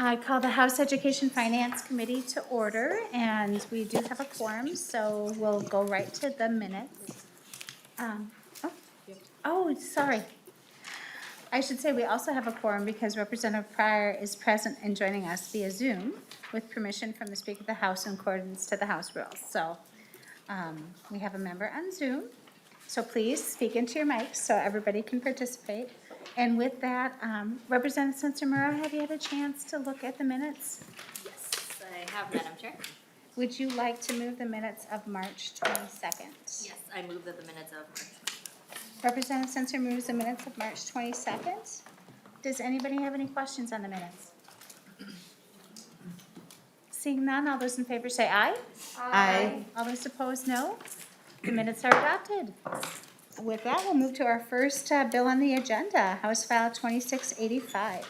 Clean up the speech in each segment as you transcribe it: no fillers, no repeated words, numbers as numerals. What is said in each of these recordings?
I call the House Education Finance Committee to order, and we do have a quorum, so we'll go right to the minutes. Sorry. I should say we also have a quorum because Representative Pryor is present and joining us via Zoom with permission from the Speaker of the House in accordance to the House rules. So we have a member on Zoom. So please speak into your mic so everybody can participate. And with that, Representative Sencer-Mura, have you had a chance to look at the minutes? Yes, I have, Madam Chair. Would you like to move the minutes of March 22nd? Yes, I move that the minutes of March 22nd. Representative Sencer moves the minutes of March 22nd. Does anybody have any questions on the minutes? Seeing none, all those in favor say aye. Aye. All those opposed, no. The minutes are adopted. With that, we'll move to our first bill on the agenda, House File 2685.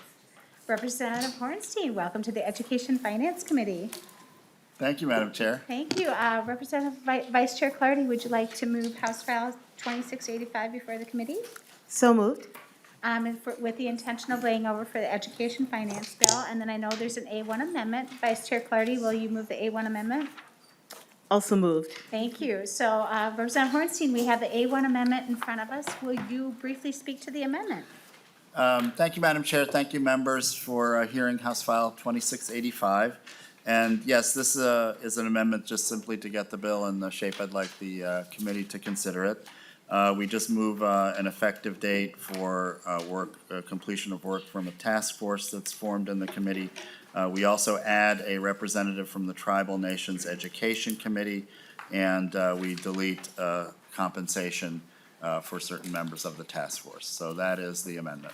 Representative Hornstein, welcome to the Education Finance Committee. Thank you, Madam Chair. Thank you. Representative Vice Chair Clardy, would you like to move House File 2685 before the committee? So moved. With the intention of laying over for the Education Finance Bill, and then I know there's an A1 amendment. Vice Chair Clardy, will you move the A1 amendment? Also moved. Thank you. So, Representative Hornstein, we have the A1 amendment in front of us. Will you briefly speak to the amendment? Thank you, Madam Chair. Thank you, members, for hearing House File 2685. And yes, this is an amendment just simply to get the bill in the shape I'd like the committee to consider it. We just move an effective date for completion of work from a task force that's formed in the committee. We also add a representative from the Tribal Nations Education Committee, and we delete compensation for certain members of the task force. So that is the amendment.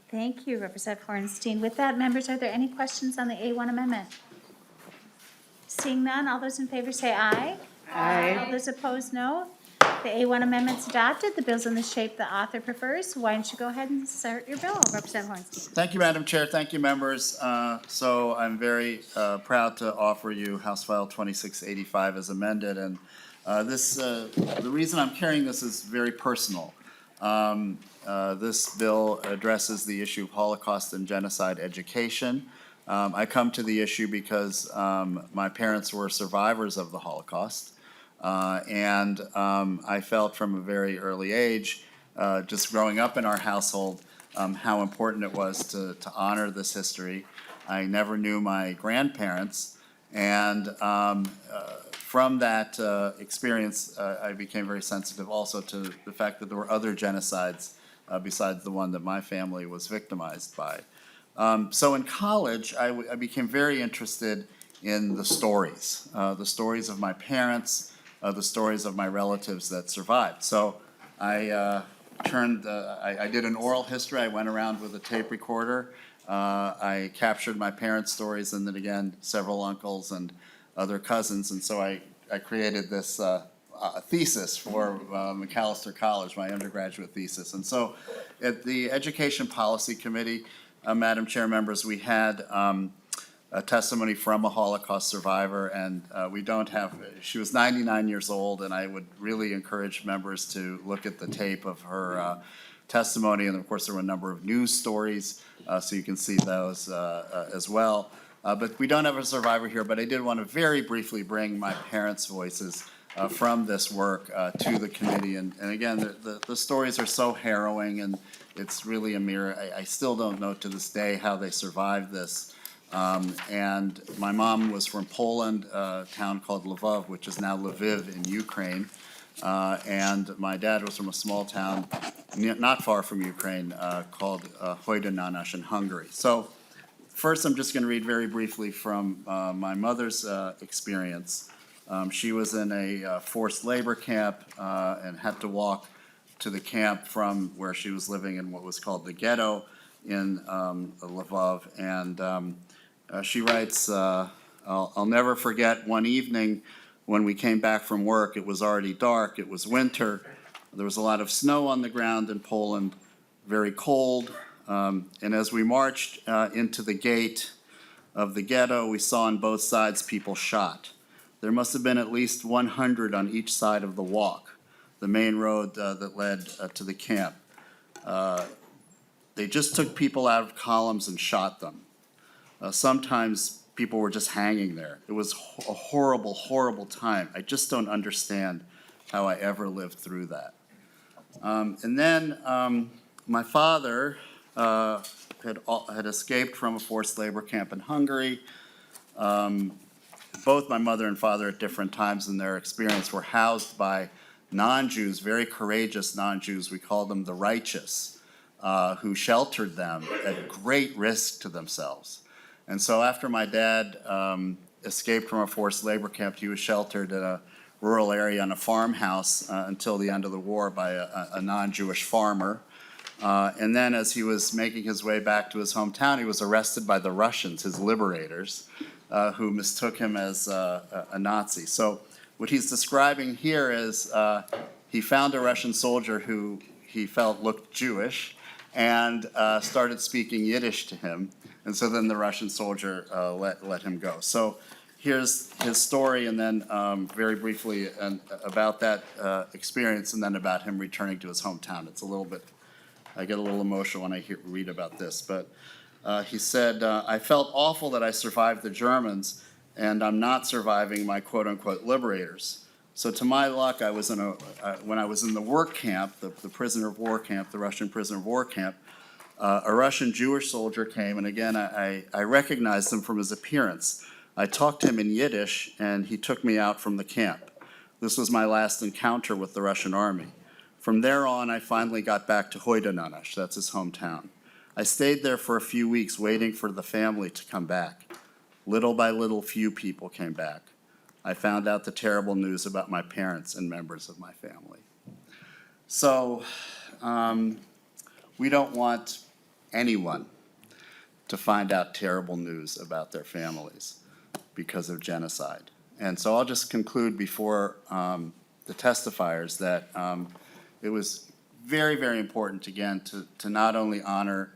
Thank you, Representative Hornstein. With that, members, are there any questions on the A1 amendment? Seeing none, all those in favor say aye. Aye. All those opposed, no. The A1 amendment's adopted. The bill's in the shape the author prefers. Why don't you go ahead and start your bill, Representative Hornstein? Thank you, Madam Chair. Thank you, members. So I'm very proud to offer you House File 2685 as amended. And the reason I'm carrying this is very personal. This bill addresses the issue of Holocaust and genocide education. I come to the issue because my parents were survivors of the Holocaust. And I felt from a very early age, just growing up in our household, how important it was to honor this history. I never knew my grandparents, and from that experience, I became very sensitive also to the fact that there were other genocides besides the one that my family was victimized by. So in college, I became very interested in the stories of my parents, the stories of my relatives that survived. So I did an oral history. I went around with a tape recorder. I captured my parents' stories, and then again, several uncles and other cousins. And so I created this thesis for Macalester College, my undergraduate thesis. And so at the Education Policy Committee, Madam Chair, members, we had a testimony from a Holocaust survivor, and she was 99 years old, and I would really encourage members to look at the tape of her testimony, and of course there were a number of news stories, so you can see those as well. But we don't have a survivor here, but I did want to very briefly bring my parents' voices from this work to the committee, and again, the stories are so harrowing, and it's really a mirror. I still don't know to this day how they survived this. And my mom was from Poland, a town called Lvov, which is now Lviv in Ukraine. And my dad was from a small town not far from Ukraine called Hajdunánas in Hungary. So first I'm just going to read very briefly from my mother's experience. She was in a forced labor camp and had to walk to the camp from where she was living in what was called the ghetto in Lvov. And she writes, I'll never forget one evening when we came back from work. It was already dark. It was winter. There was a lot of snow on the ground in Poland, very cold. And as we marched into the gate of the ghetto, we saw on both sides people shot. There must have been at least 100 on each side of the walk, the main road that led to the camp. They just took people out of columns and shot them. Sometimes people were just hanging there. It was a horrible, horrible time. I just don't understand how I ever lived through that. And then my father had escaped from a forced labor camp in Hungary. Both my mother and father at different times in their experience were housed by non-Jews, very courageous non-Jews. We call them the righteous, who sheltered them at great risk to themselves. And so after my dad escaped from a forced labor camp, he was sheltered in a rural area in a farmhouse until the end of the war by a non-Jewish farmer. And then as he was making his way back to his hometown, he was arrested by the Russians, his liberators, who mistook him as a Nazi. So what he's describing here is he found a Russian soldier who he felt looked Jewish and started speaking Yiddish to him. And so then the Russian soldier let him go. So here's his story, and then very briefly about that experience, and then about him returning to his hometown. It's a little bit, I get a little emotional when I read about this, but he said, I felt awful that I survived the Germans, and I'm not surviving my quote-unquote liberators. So to my luck, I was when I was in the work camp, the prisoner of war camp, the Russian prisoner of war camp, a Russian Jewish soldier came, and again, I recognized him from his appearance. I talked to him in Yiddish, and he took me out from the camp. This was my last encounter with the Russian army. From there on, I finally got back to Hoydananash, that's his hometown. I stayed there for a few weeks waiting for the family to come back. Little by little, few people came back. I found out the terrible news about my parents and members of my family. So we don't want anyone to find out terrible news about their families because of genocide. And so I'll just conclude before the testifiers that it was very, very important, again, to not only honor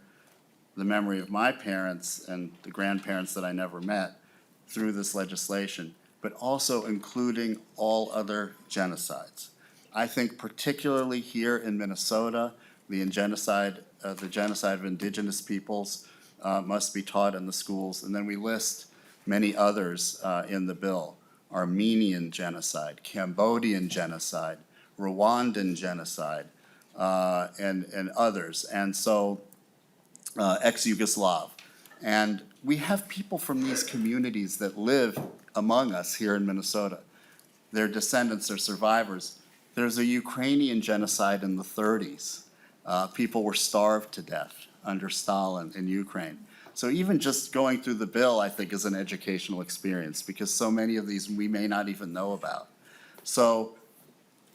the memory of my parents and the grandparents that I never met through this legislation, but also including all other genocides. I think particularly here in Minnesota, the genocide of Indigenous peoples must be taught in the schools. And then we list many others in the bill: Armenian genocide, Cambodian genocide, Rwandan genocide, and others. And so ex-Yugoslav. And we have people from these communities that live among us here in Minnesota. Their descendants are survivors. There's a Ukrainian genocide in the 30s. People were starved to death under Stalin in Ukraine. So even just going through the bill, I think, is an educational experience, because so many of these we may not even know about. So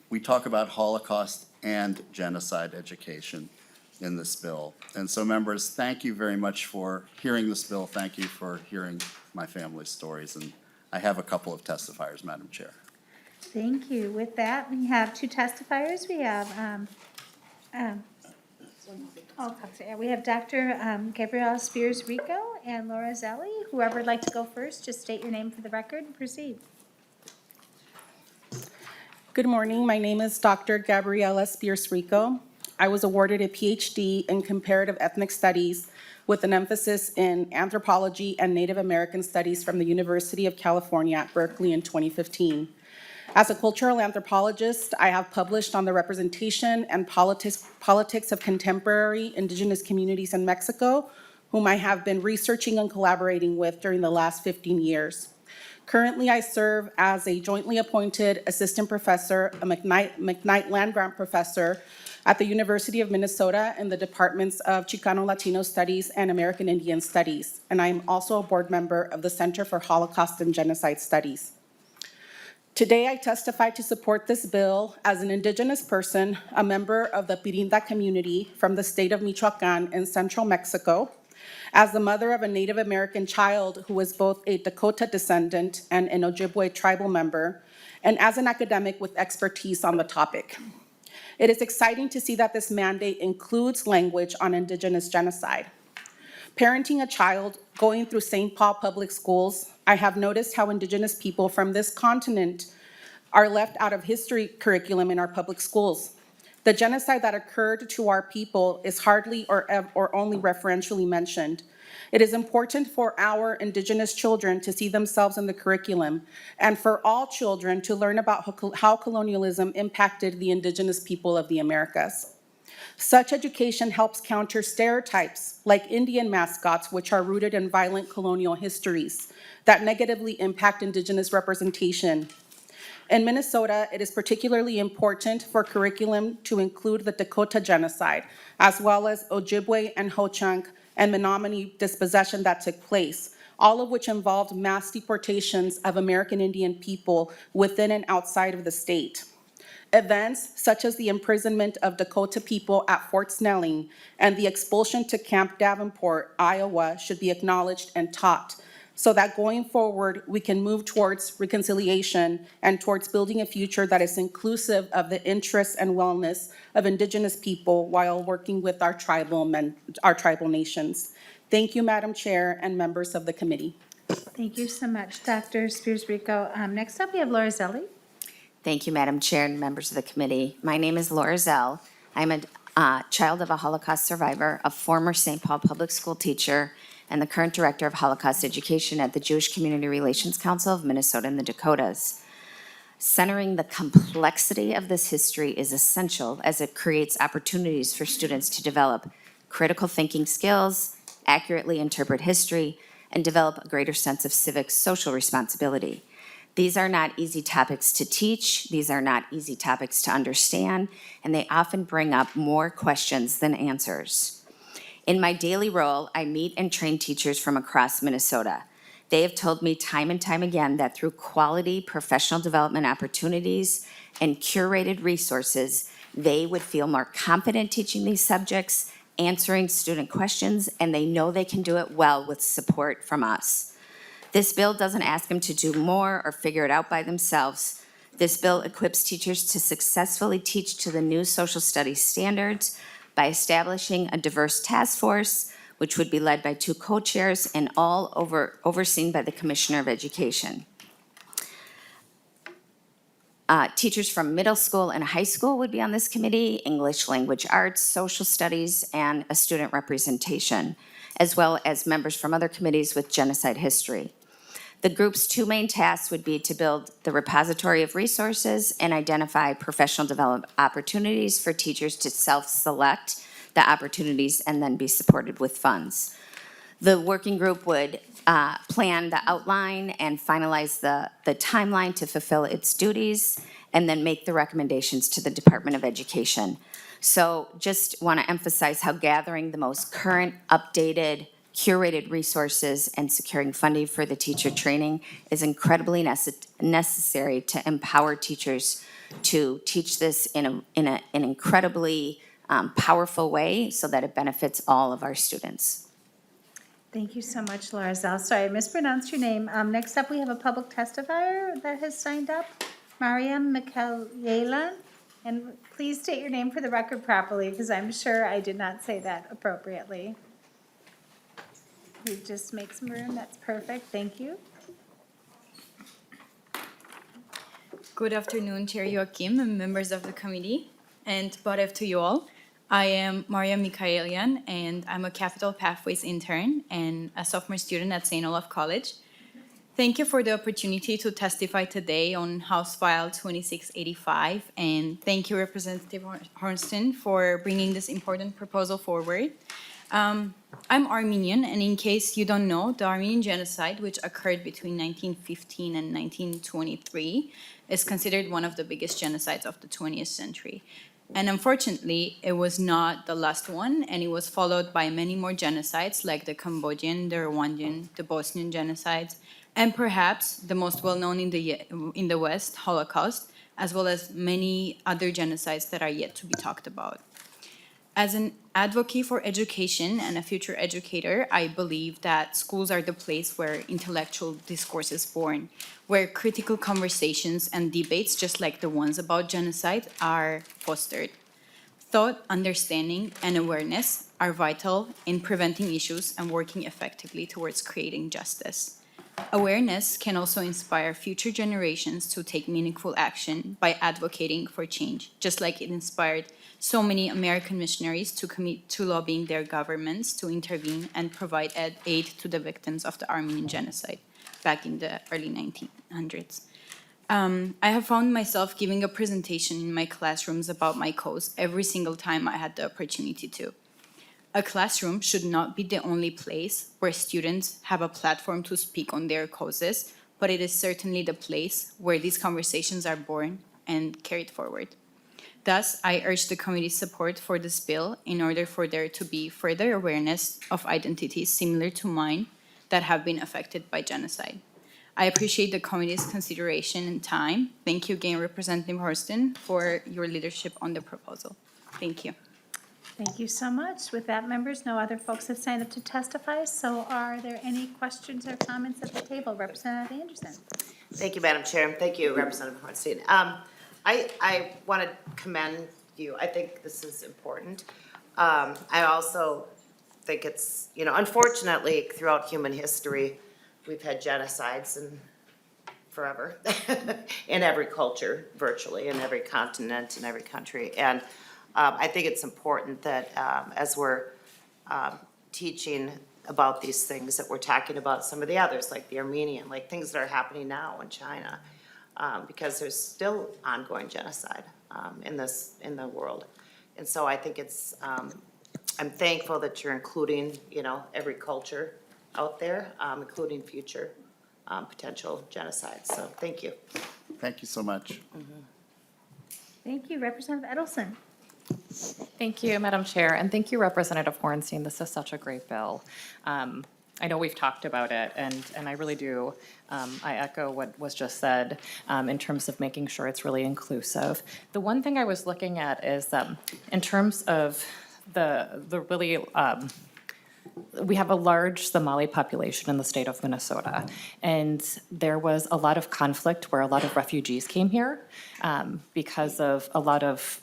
we talk about Holocaust and genocide education in this bill. And so, members, thank you very much for hearing this bill. Thank you for hearing my family's stories. And I have a couple of testifiers, Madam Chair. Thank you. With that, we have two testifiers. We have we have Dr. Gabrielle Spears-Rico and Laura Zelli. Whoever would like to go first, just state your name for the record and proceed. Good morning. My name is Dr. Gabriela Spears-Rico. I was awarded a PhD in comparative ethnic studies with an emphasis in anthropology and Native American studies from the University of California at Berkeley in 2015. As a cultural anthropologist, I have published on the representation and politics of contemporary Indigenous communities in Mexico, whom I have been researching and collaborating with during the last 15 years. Currently, I serve as a jointly appointed assistant professor, a McKnight Land Grant professor at the University of Minnesota in the departments of Chicano-Latino Studies and American Indian Studies. And I am also a board member of the Center for Holocaust and Genocide Studies. Today, I testify to support this bill as an Indigenous person, a member of the Pirinda community from the state of Michoacan in central Mexico, as the mother of a Native American child who is both a Dakota descendant and an Ojibwe tribal member, and as an academic with expertise on the topic. It is exciting to see that this mandate includes language on Indigenous genocide. Parenting a child going through St. Paul Public Schools, I have noticed how Indigenous people from this continent are left out of history curriculum in our public schools. The genocide that occurred to our people is hardly or only referentially mentioned. It is important for our Indigenous children to see themselves in the curriculum and for all children to learn about how colonialism impacted the Indigenous people of the Americas. Such education helps counter stereotypes like Indian mascots, which are rooted in violent colonial histories that negatively impact Indigenous representation. In Minnesota, it is particularly important for curriculum to include the Dakota genocide, as well as Ojibwe and Ho-Chunk and Menominee dispossession that took place, all of which involved mass deportations of American Indian people within and outside of the state. Events such as the imprisonment of Dakota people at Fort Snelling and the expulsion to Camp Davenport, Iowa, should be acknowledged and taught so that going forward, we can move towards reconciliation and towards building a future that is inclusive of the interests and wellness of Indigenous people while working with our tribal nations. Thank you, Madam Chair and members of the committee. Thank you so much, Dr. Spears-Rico. Next up, we have Laura Zelli. Thank you, Madam Chair and members of the committee. My name is Laura Zell. I'm a child of a Holocaust survivor, a former St. Paul public school teacher, and the current director of Holocaust education at the Jewish Community Relations Council of Minnesota and the Dakotas. Centering the complexity of this history is essential as it creates opportunities for students to develop critical thinking skills, accurately interpret history, and develop a greater sense of civic social responsibility. These are not easy topics to teach, these are not easy topics to understand, and they often bring up more questions than answers. In my daily role, I meet and train teachers from across Minnesota. They have told me time and time again that through quality professional development opportunities and curated resources, they would feel more confident teaching these subjects, answering student questions, and they know they can do it well with support from us. This bill doesn't ask them to do more or figure it out by themselves. This bill equips teachers to successfully teach to the new social studies standards by establishing a diverse task force, which would be led by 2 co-chairs and all overseen by the Commissioner of Education. Teachers from middle school and high school would be on this committee, English language arts, social studies, and a student representation, as well as members from other committees with genocide history. The group's 2 main tasks would be to build the repository of resources and identify professional development opportunities for teachers to self-select the opportunities and then be supported with funds. The working group would plan the outline and finalize the timeline to fulfill its duties and then make the recommendations to the Department of Education. So just want to emphasize how gathering the most current, updated, curated resources and securing funding for the teacher training is incredibly necessary to empower teachers to teach this in an incredibly powerful way so that it benefits all of our students. Thank you so much, Laura Zell. Sorry, I mispronounced your name. Next up, we have a public testifier that has signed up, Mariam Mikayelan. And please state your name for the record properly, because I'm sure I did not say that appropriately. You just make some room, that's perfect, thank you. Good afternoon, Chair Joachim and members of the committee, and Borev to you all. I am Maria Mikaelian, and I'm a Capital Pathways intern and a sophomore student at St. Olaf College. Thank you for the opportunity to testify today on House File 2685, and thank you, Representative Hornstein, for bringing this important proposal forward. I'm Armenian, and in case you don't know, the Armenian genocide, which occurred between 1915 and 1923, is considered one of the biggest genocides of the 20th century. And unfortunately, it was not the last one, and it was followed by many more genocides, like the Cambodian, the Rwandan, the Bosnian genocides, and perhaps the most well-known in the West, Holocaust, as well as many other genocides that are yet to be talked about. As an advocate for education and a future educator, I believe that schools are the place where intellectual discourse is born, where critical conversations and debates, just like the ones about genocide, are fostered. Thought, understanding, and awareness are vital in preventing issues and working effectively towards creating justice. Awareness can also inspire future generations to take meaningful action by advocating for change, just like it inspired so many American missionaries to commit to lobbying their governments to intervene and provide aid to the victims of the Armenian genocide back in the early 1900s. I have found myself giving a presentation in my classrooms about my cause every single time I had the opportunity to. A classroom should not be the only place where students have a platform to speak on their causes, but it is certainly the place where these conversations are born and carried forward. Thus, I urge the committee's support for this bill in order for there to be further awareness of identities similar to mine that have been affected by genocide. I appreciate the committee's consideration and time. Thank you again, Representative Hornstein, for your leadership on the proposal. Thank you. Thank you so much. With that, members, no other folks have signed up to testify, so are there any questions or comments at the table? Representative Anderson. Thank you, Madam Chair, and thank you, Representative Hornstein. I want to commend you. I think this is important. I also think it's, unfortunately, throughout human history, we've had genocides and forever in every culture, virtually, in every continent, in every country. And I think it's important that as we're teaching about these things, that we're talking about some of the others, like the Armenian, like things that are happening now in China, because there's still ongoing genocide in the world. And so I think it's, I'm thankful that you're including, every culture out there, including future potential genocides. So thank you. Thank you so much. Thank you. Representative Edelson. Thank you, Madam Chair, and thank you, Representative Hornstein. This is such a great bill. I know we've talked about it, and I really do. I echo what was just said in terms of making sure it's really inclusive. The one thing I was looking at is in terms of the really, we have a large Somali population in the state of Minnesota, and there was a lot of conflict where a lot of refugees came here because of a lot of,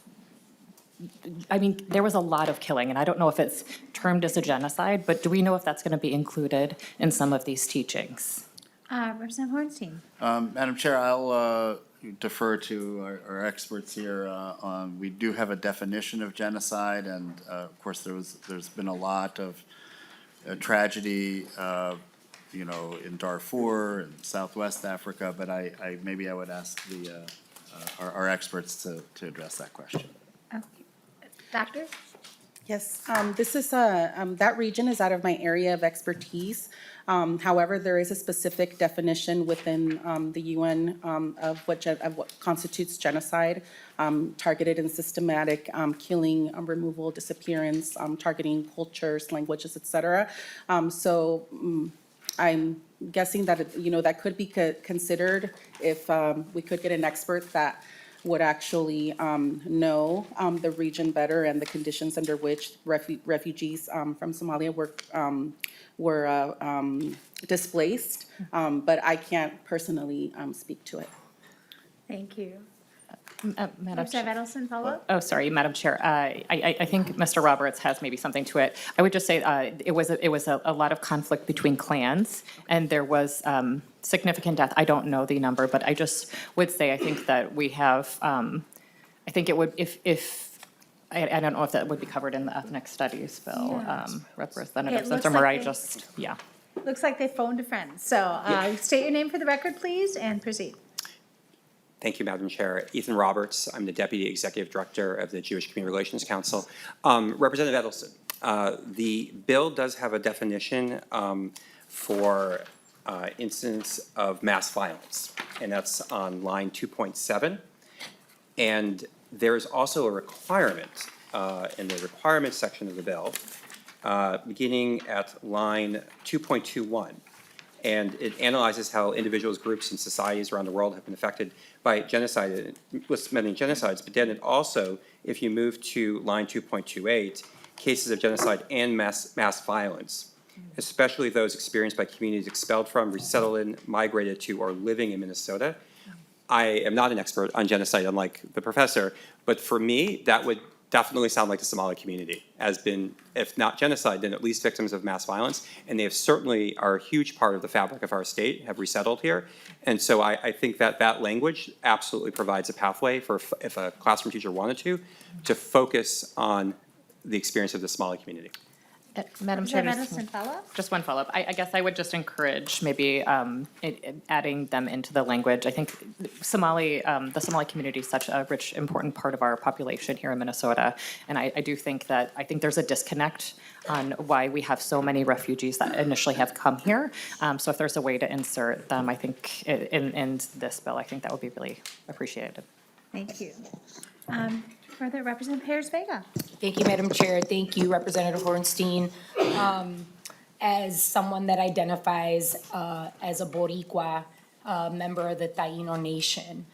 there was a lot of killing, and I don't know if it's termed as a genocide, but do we know if that's going to be included in some of these teachings? Representative Hornstein. Madam Chair, I'll defer to our experts here. We do have a definition of genocide, and of course, there's been a lot of tragedy, in Darfur and Southwest Africa, but maybe I would ask our experts to address that question. Okay. Doctor? Yes, this is that region is out of my area of expertise. However, there is a specific definition within the UN of what constitutes genocide, targeted and systematic killing, removal, disappearance, targeting cultures, languages, etc. I'm guessing that that could be considered if we could get an expert that would actually know the region better and the conditions under which refugees from Somalia were displaced, but I can't personally speak to it. Thank you. Madam Chair. Representative Edelson, follow up? Oh, sorry, Madam Chair. I think Mr. Roberts has maybe something to it. I would just say it was a lot of conflict between clans, and there was significant death. I don't know the number, but I just would say I think that we have. I think it would if I don't know if that would be covered in the ethnic studies bill. Yeah. Representative It looks Sencer-Mura like yeah. Looks like they phoned a friend. So state your name for the record, please, and proceed. Thank you, Madam Chair. Ethan Roberts. I'm the Deputy Executive Director of the Jewish Community Relations Council. Representative Edelson, the bill does have a definition for incidents of mass violence, and that's on line 2.7. And there's also a requirement in the requirements section of the bill, beginning at line 2.21. And it analyzes how individuals, groups, and societies around the world have been affected by genocide. It lists many genocides, but then it also, if you move to line 2.28, cases of genocide and mass violence, especially those experienced by communities expelled from, resettled in, migrated to, or living in Minnesota. I am not an expert on genocide, unlike the professor, but for me, that would definitely sound like the Somali community has been, if not genocide, then at least victims of mass violence. And they have certainly are a huge part of the fabric of our state, have resettled here. And so I think that that language absolutely provides a pathway for if a classroom teacher wanted to focus on the experience of the Somali community. Madam Is Chair, that medicine follow-up? just one follow-up. I guess I would just encourage maybe adding them into the language. I think the Somali community is such a rich, important part of our population here in Minnesota. And I do think there's a disconnect on why we have so many refugees that initially have come here. So if there's a way to insert them, I think in this bill, I think that would be really appreciated. Thank you. Further, Representative Perez-Vega. Thank you, Madam Chair. Thank you, Representative Hornstein. As someone that identifies as a Boricua, member of the Taino Nation,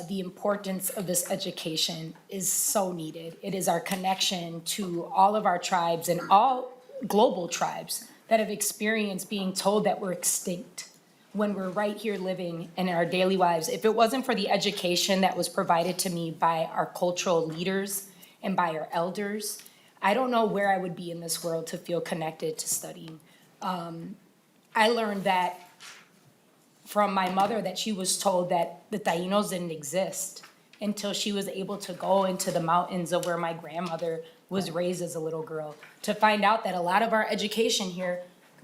the importance of this education is so needed. It is our connection to all of our tribes and all global tribes that have experienced being told that we're extinct when we're right here living in our daily lives. If it wasn't for the education that was provided to me by our cultural leaders and by our elders, I don't know where I would be in this world to feel connected to studying. I learned that from my mother, that she was told that the Tainos didn't exist until she was able to go into the mountains of where my grandmother was raised as a little girl, to find out that a lot of our education here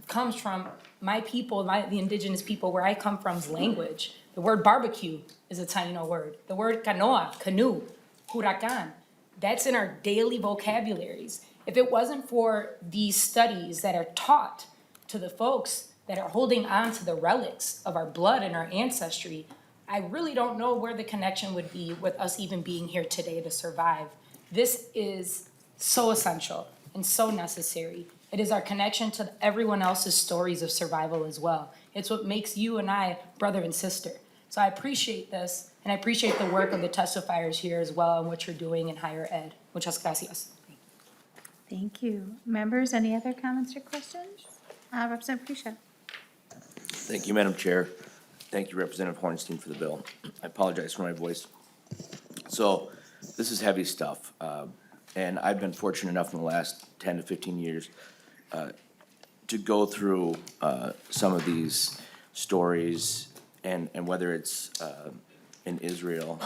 comes from my people, the indigenous people where I come from's language. The word barbecue is a Taino word. The word canoa, canoe, huracan, that's in our daily vocabularies. If it wasn't for these studies that are taught to the folks that are holding on to the relics of our blood and our ancestry, I really don't know where the connection would be with us even being here today to survive. This is so essential and so necessary. It is our connection to everyone else's stories of survival as well. It's what makes you and I brother and sister. So I appreciate this, and I appreciate the work of the testifiers here as well and what you're doing in higher ed. Muchas gracias. Thank you. Members, any other comments or questions? Representative Prisha. Thank you, Madam Chair. Thank you, Representative Hornstein, for the bill. I apologize for my voice. So this is heavy stuff, and I've been fortunate enough in the last 10 to 15 years to go through some of these stories, and whether it's in Israel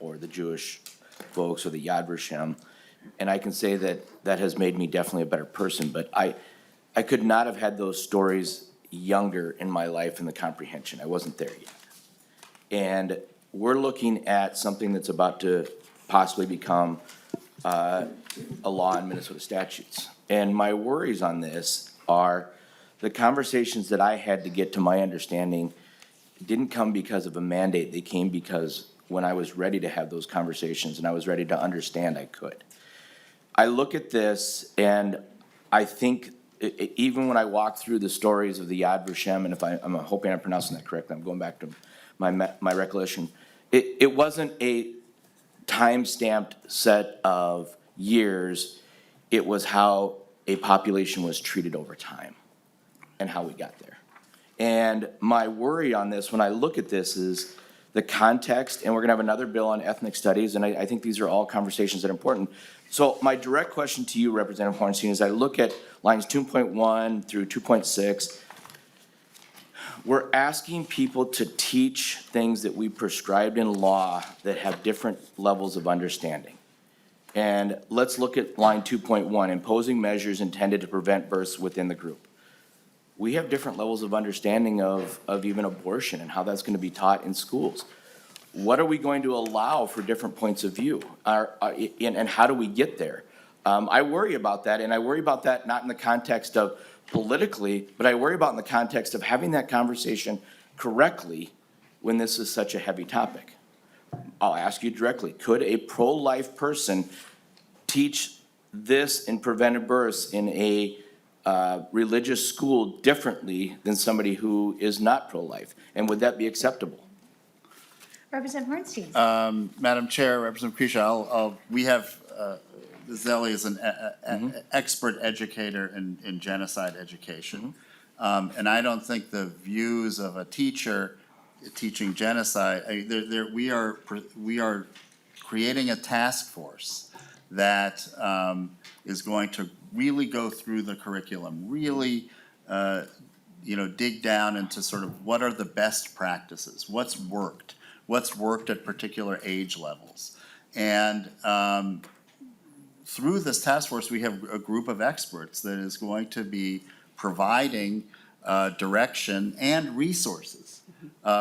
or the Jewish folks or the Yad Vashem, and I can say that that has made me definitely a better person, but I could not have had those stories younger in my life in the comprehension. I wasn't there yet. And we're looking at something that's about to possibly become a law in Minnesota statutes. And my worries on this are the conversations that I had to get to my understanding didn't come because of a mandate. They came because when I was ready to have those conversations and I was ready to understand, I could. I look at this and I think even when I walk through the stories of the Yad Vashem, and if I'm hoping I'm pronouncing that correctly, I'm going back to my recollection, it wasn't a time-stamped set of years. It was how a population was treated over time and how we got there. And my worry on this, when I look at this, is the context, and we're gonna have another bill on ethnic studies, and I think these are all conversations that are important. So my direct question to you, Representative Hornstein, is I look at lines 2.1 through 2.6. We're asking people to teach things that we prescribed in law that have different levels of understanding. And let's look at line 2.1, imposing measures intended to prevent births within the group. We have different levels of understanding of even abortion and how that's gonna be taught in schools. What are we going to allow for different points of view? And how do we get there? I worry about that, and I worry about that not in the context of politically, but I worry about in the context of having that conversation correctly when this is such a heavy topic. I'll ask you directly, could a pro-life person teach this in preventive births in a religious school differently than somebody who is not pro-life? And would that be acceptable? Representative Hornstein. Madam Chair, Representative Krisha, we have, Zelli is an expert educator in genocide education. And I don't think the views of a teacher teaching genocide, we are creating a task force that is going to really go through the curriculum, really, dig down into sort of what are the best practices, what's worked at particular age levels. And through this task force, we have a group of experts that is going to be providing direction and resources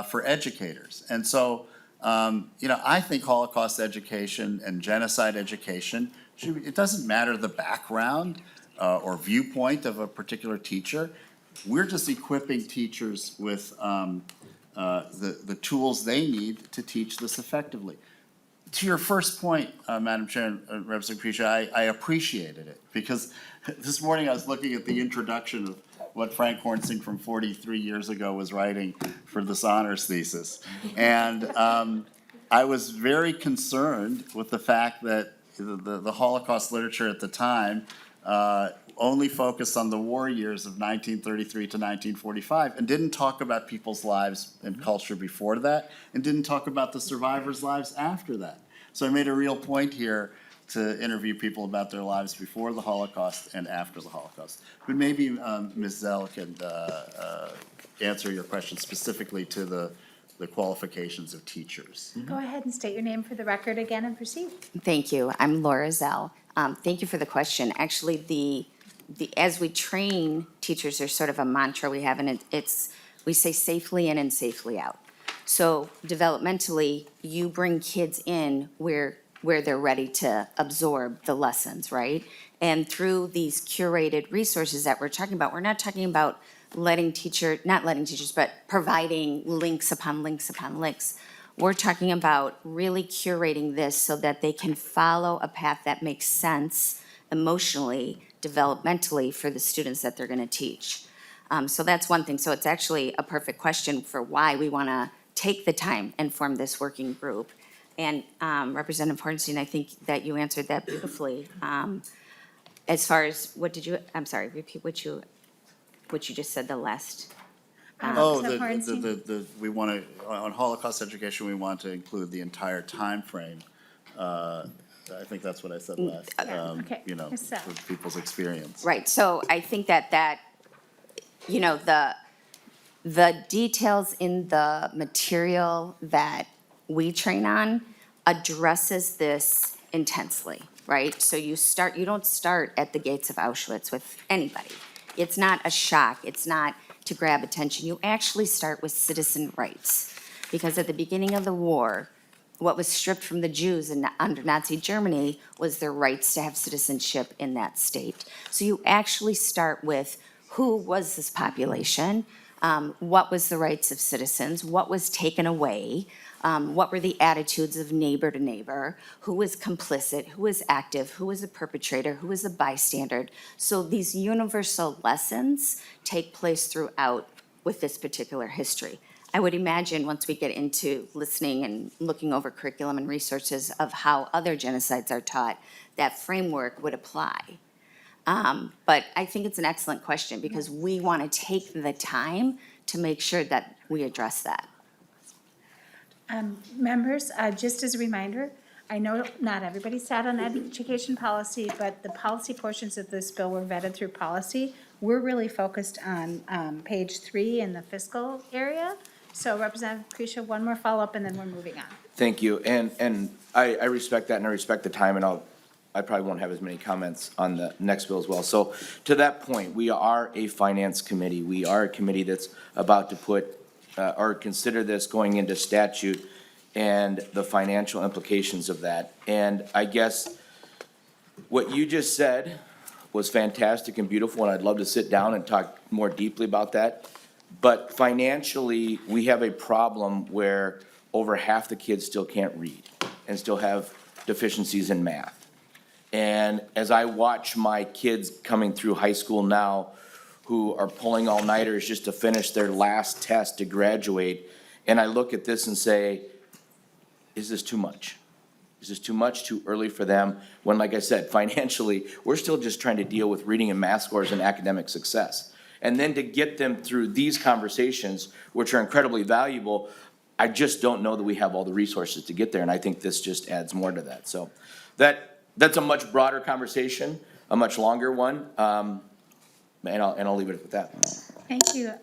for educators. And so, I think Holocaust education and genocide education, it doesn't matter the background or viewpoint of a particular teacher. We're just equipping teachers with the tools they need to teach this effectively. To your first point, Madam Chair and Representative Prisha, I appreciated it, because this morning I was looking at the introduction of what Frank Hornstein from 43 years ago was writing for this honors thesis. And I was very concerned with the fact that the Holocaust literature at the time only focused on the war years of 1933 to 1945 and didn't talk about people's lives and culture before that, and didn't talk about the survivors' lives after that. So I made a real point here to interview people about their lives before the Holocaust and after the Holocaust. But maybe Ms. Zell can answer your question specifically to the qualifications of teachers. Go ahead and state your name for the record again and proceed. Thank you. I'm Laura Zell. Thank you for the question. Actually, as we train teachers, there's sort of a mantra we have, and we say safely in and safely out. So developmentally, you bring kids in where they're ready to absorb the lessons, right? And through these curated resources that we're talking about, we're not talking about not letting teachers, but providing links upon links upon links. We're talking about really curating this so that they can follow a path that makes sense emotionally, developmentally for the students that they're gonna teach. So that's one thing. So it's actually a perfect question for why we wanna take the time and form this working group. And Representative Hornstein, I think that you answered that beautifully. As far as, repeat what you just said the last. Oh, Representative we want to, on Holocaust education, we want to include the entire timeframe. I think that's what I said last, okay. Ms. Zell. for people's experience. Right, so I think that, the details in the material that we train on addresses this intensely, right? So you don't start at the gates of Auschwitz with anybody. It's not a shock, it's not to grab attention. You actually start with citizen rights. Because at the beginning of the war, what was stripped from the Jews under Nazi Germany was their rights to have citizenship in that state. So you actually start with who was this population, what was the rights of citizens, what was taken away, what were the attitudes of neighbor to neighbor, who was complicit, who was active, who was a perpetrator, who was a bystander. So these universal lessons take place throughout with this particular history. I would imagine once we get into listening and looking over curriculum and resources of how other genocides are taught, that framework would apply. But I think it's an excellent question because we want to take the time to make sure that we address that. Members, just as a reminder, I know not everybody sat on education policy, but the policy portions of this bill were vetted through policy. We're really focused on page 3 in the fiscal area. So Representative Prisha, one more follow-up and then we're moving on. Thank you, and I respect that, and I respect the time, and I probably won't have as many comments on the next bill as well. So to that point, we are a finance committee. We are a committee that's about to put, or consider this going into statute and the financial implications of that. And I guess what you just said was fantastic and beautiful, and I'd love to sit down and talk more deeply about that. But financially, we have a problem where over half the kids still can't read and still have deficiencies in math. And as I watch my kids coming through high school now who are pulling all-nighters just to finish their last test to graduate, and I look at this and say, is this too much? Is this too much, too early for them? When, like I said, financially, we're still just trying to deal with reading and math scores and academic success. And then to get them through these conversations, which are incredibly valuable, I just don't know that we have all the resources to get there, and I think this just adds more to that. So that that's a much broader conversation, a much longer one, and I'll leave it at that. Thank you.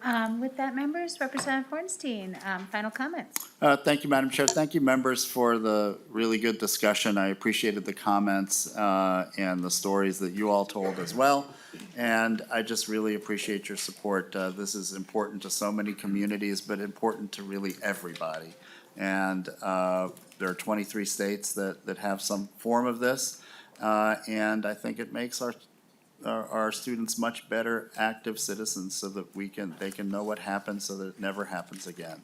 With that, members, Representative Hornstein, final comments. Thank you, Madam Chair. Thank you, members, for the really good discussion. I appreciated the comments and the stories that you all told as well. And I just really appreciate your support. This is important to so many communities, but important to really everybody. And there are 23 states that have some form of this. And I think it makes our students much better active citizens so that they can know what happened so that it never happens again.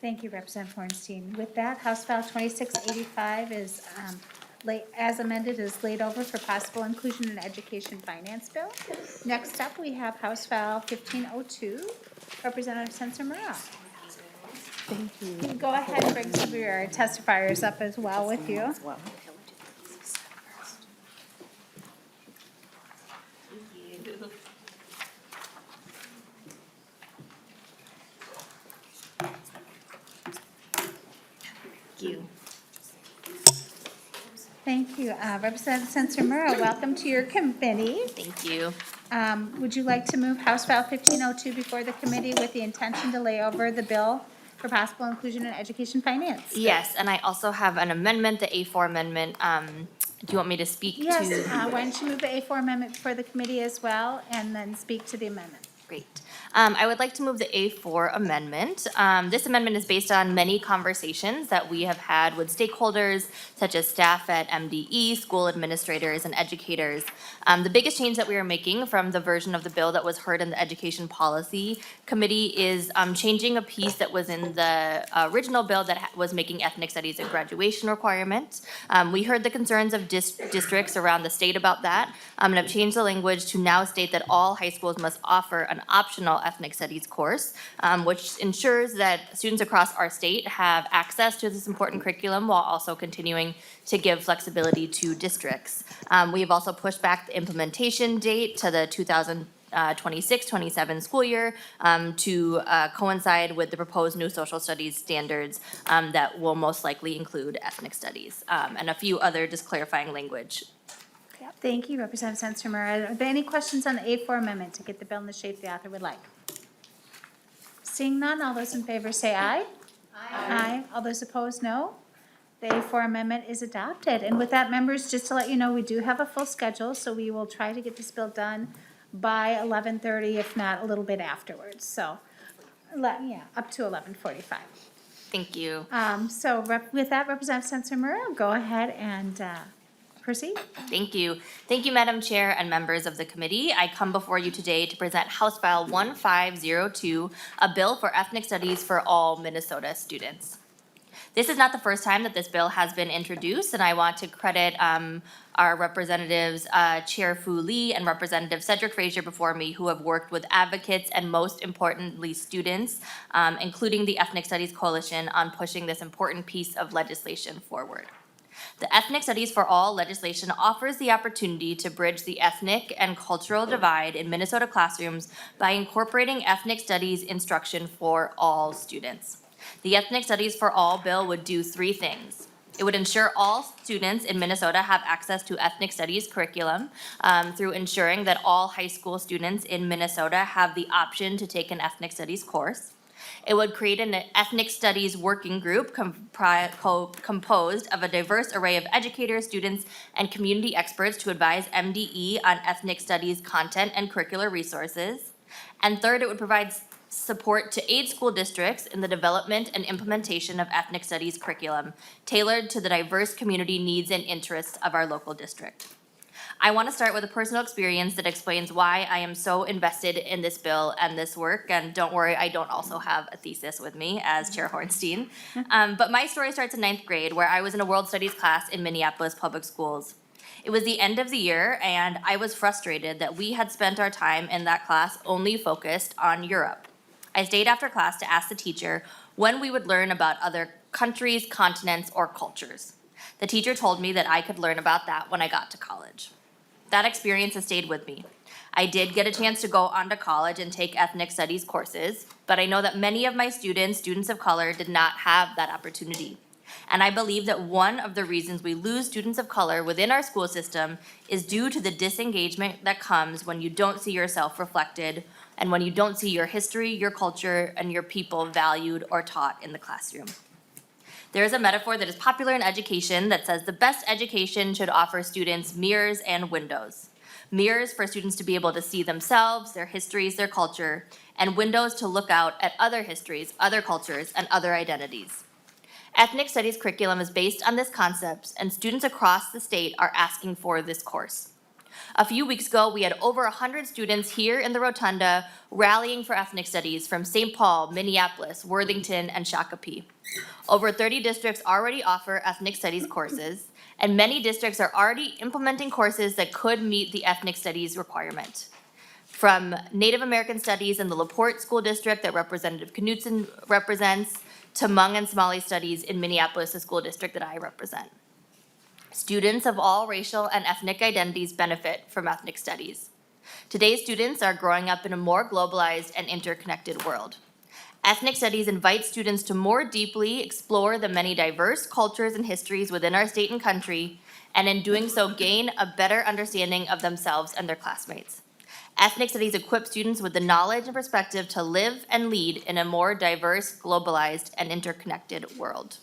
Thank you, Representative Hornstein. With that, House File 2685 is, as amended, is laid over for possible inclusion in Education Finance Bill. Next up, we have House File 1502, Representative Sencer-Mura. Thank you. You can go ahead and bring some of your testifiers up as well with you. Thank you. Thank you. Representative Sencer-Mura, welcome to your committee. Thank you. Would you like to move House File 1502 before the committee with the intention to lay over the bill for possible inclusion in education finance? Yes, and I also have an amendment, the A4 amendment. Do you want me to speak to? Yes, why don't you move the A4 amendment before the committee as well, and then speak to the amendment? Great. I would like to move the A4 amendment. This amendment is based on many conversations that we have had with stakeholders, such as staff at MDE, school administrators, and educators. The biggest change that we are making from the version of the bill that was heard in the Education Policy Committee is changing a piece that was in the original bill that was making ethnic studies a graduation requirement. We heard the concerns of districts around the state about that, and have changed the language to now state that all high schools must offer an optional ethnic studies course, which ensures that students across our state have access to this important curriculum while also continuing to give flexibility to districts. We have also pushed back the implementation date to the 2026-27 school year to coincide with the proposed new social studies standards that will most likely include ethnic studies and a few other just clarifying language. Thank you, Representative Sencer-Mura. Are there any questions on the A4 amendment to get the bill in the shape the author would like? Seeing none, all those in favor say aye. Aye. All those opposed, no. The A4 amendment is adopted. And with that, members, just to let you know, we do have a full schedule, so we will try to get this bill done by 11:30, if not a little bit afterwards. So, up to 11:45. Thank you. With that, Representative Sencer-Mura, go ahead and proceed. Thank you. Thank you, Madam Chair and members of the committee. I come before you today to present House File 1502, a bill for ethnic studies for all Minnesota students. This is not the first time that this bill has been introduced, and I want to credit our representatives, Chair Fu Lee and Representative Cedric Frazier before me, who have worked with advocates and most importantly, students, including the Ethnic Studies Coalition, on pushing this important piece of legislation forward. The Ethnic Studies for All legislation offers the opportunity to bridge the ethnic and cultural divide in Minnesota classrooms by incorporating ethnic studies instruction for all students. The Ethnic Studies for All bill would do three things. It would ensure all students in Minnesota have access to ethnic studies curriculum through ensuring that all high school students in Minnesota have the option to take an ethnic studies course. It would create an ethnic studies working group composed of a diverse array of educators, students, and community experts to advise MDE on ethnic studies content and curricular resources. And third, it would provide support to aid school districts in the development and implementation of ethnic studies curriculum tailored to the diverse community needs and interests of our local district. I want to start with a personal experience that explains why I am so invested in this bill and this work. And don't worry, I don't also have a thesis with me as Chair Hornstein. But my story starts in 9th grade, where I was in a world studies class in Minneapolis Public Schools. It was the end of the year, and I was frustrated that we had spent our time in that class only focused on Europe. I stayed after class to ask the teacher when we would learn about other countries, continents, or cultures. The teacher told me that I could learn about that when I got to college. That experience has stayed with me. I did get a chance to go on to college and take ethnic studies courses, but I know that many of my students of color, did not have that opportunity. And I believe that one of the reasons we lose students of color within our school system is due to the disengagement that comes when you don't see yourself reflected and when you don't see your history, your culture, and your people valued or taught in the classroom. There is a metaphor that is popular in education that says the best education should offer students mirrors and windows. Mirrors for students to be able to see themselves, their histories, their culture, and windows to look out at other histories, other cultures, and other identities. Ethnic Studies curriculum is based on this concept, and students across the state are asking for this course. A few weeks ago, we had over 100 students here in the Rotunda rallying for ethnic studies from St. Paul, Minneapolis, Worthington, and Shakopee. Over 30 districts already offer ethnic studies courses, and many districts are already implementing courses that could meet the ethnic studies requirement. From Native American Studies in the LaPorte School District that Representative Knudsen represents, to Hmong and Somali Studies in Minneapolis, the school district that I represent. Students of all racial and ethnic identities benefit from ethnic studies. Today's students are growing up in a more globalized and interconnected world. Ethnic studies invite students to more deeply explore the many diverse cultures and histories within our state and country, and in doing so gain a better understanding of themselves and their classmates. Ethnic studies equip students with the knowledge and perspective to live and lead in a more diverse, globalized, and interconnected world.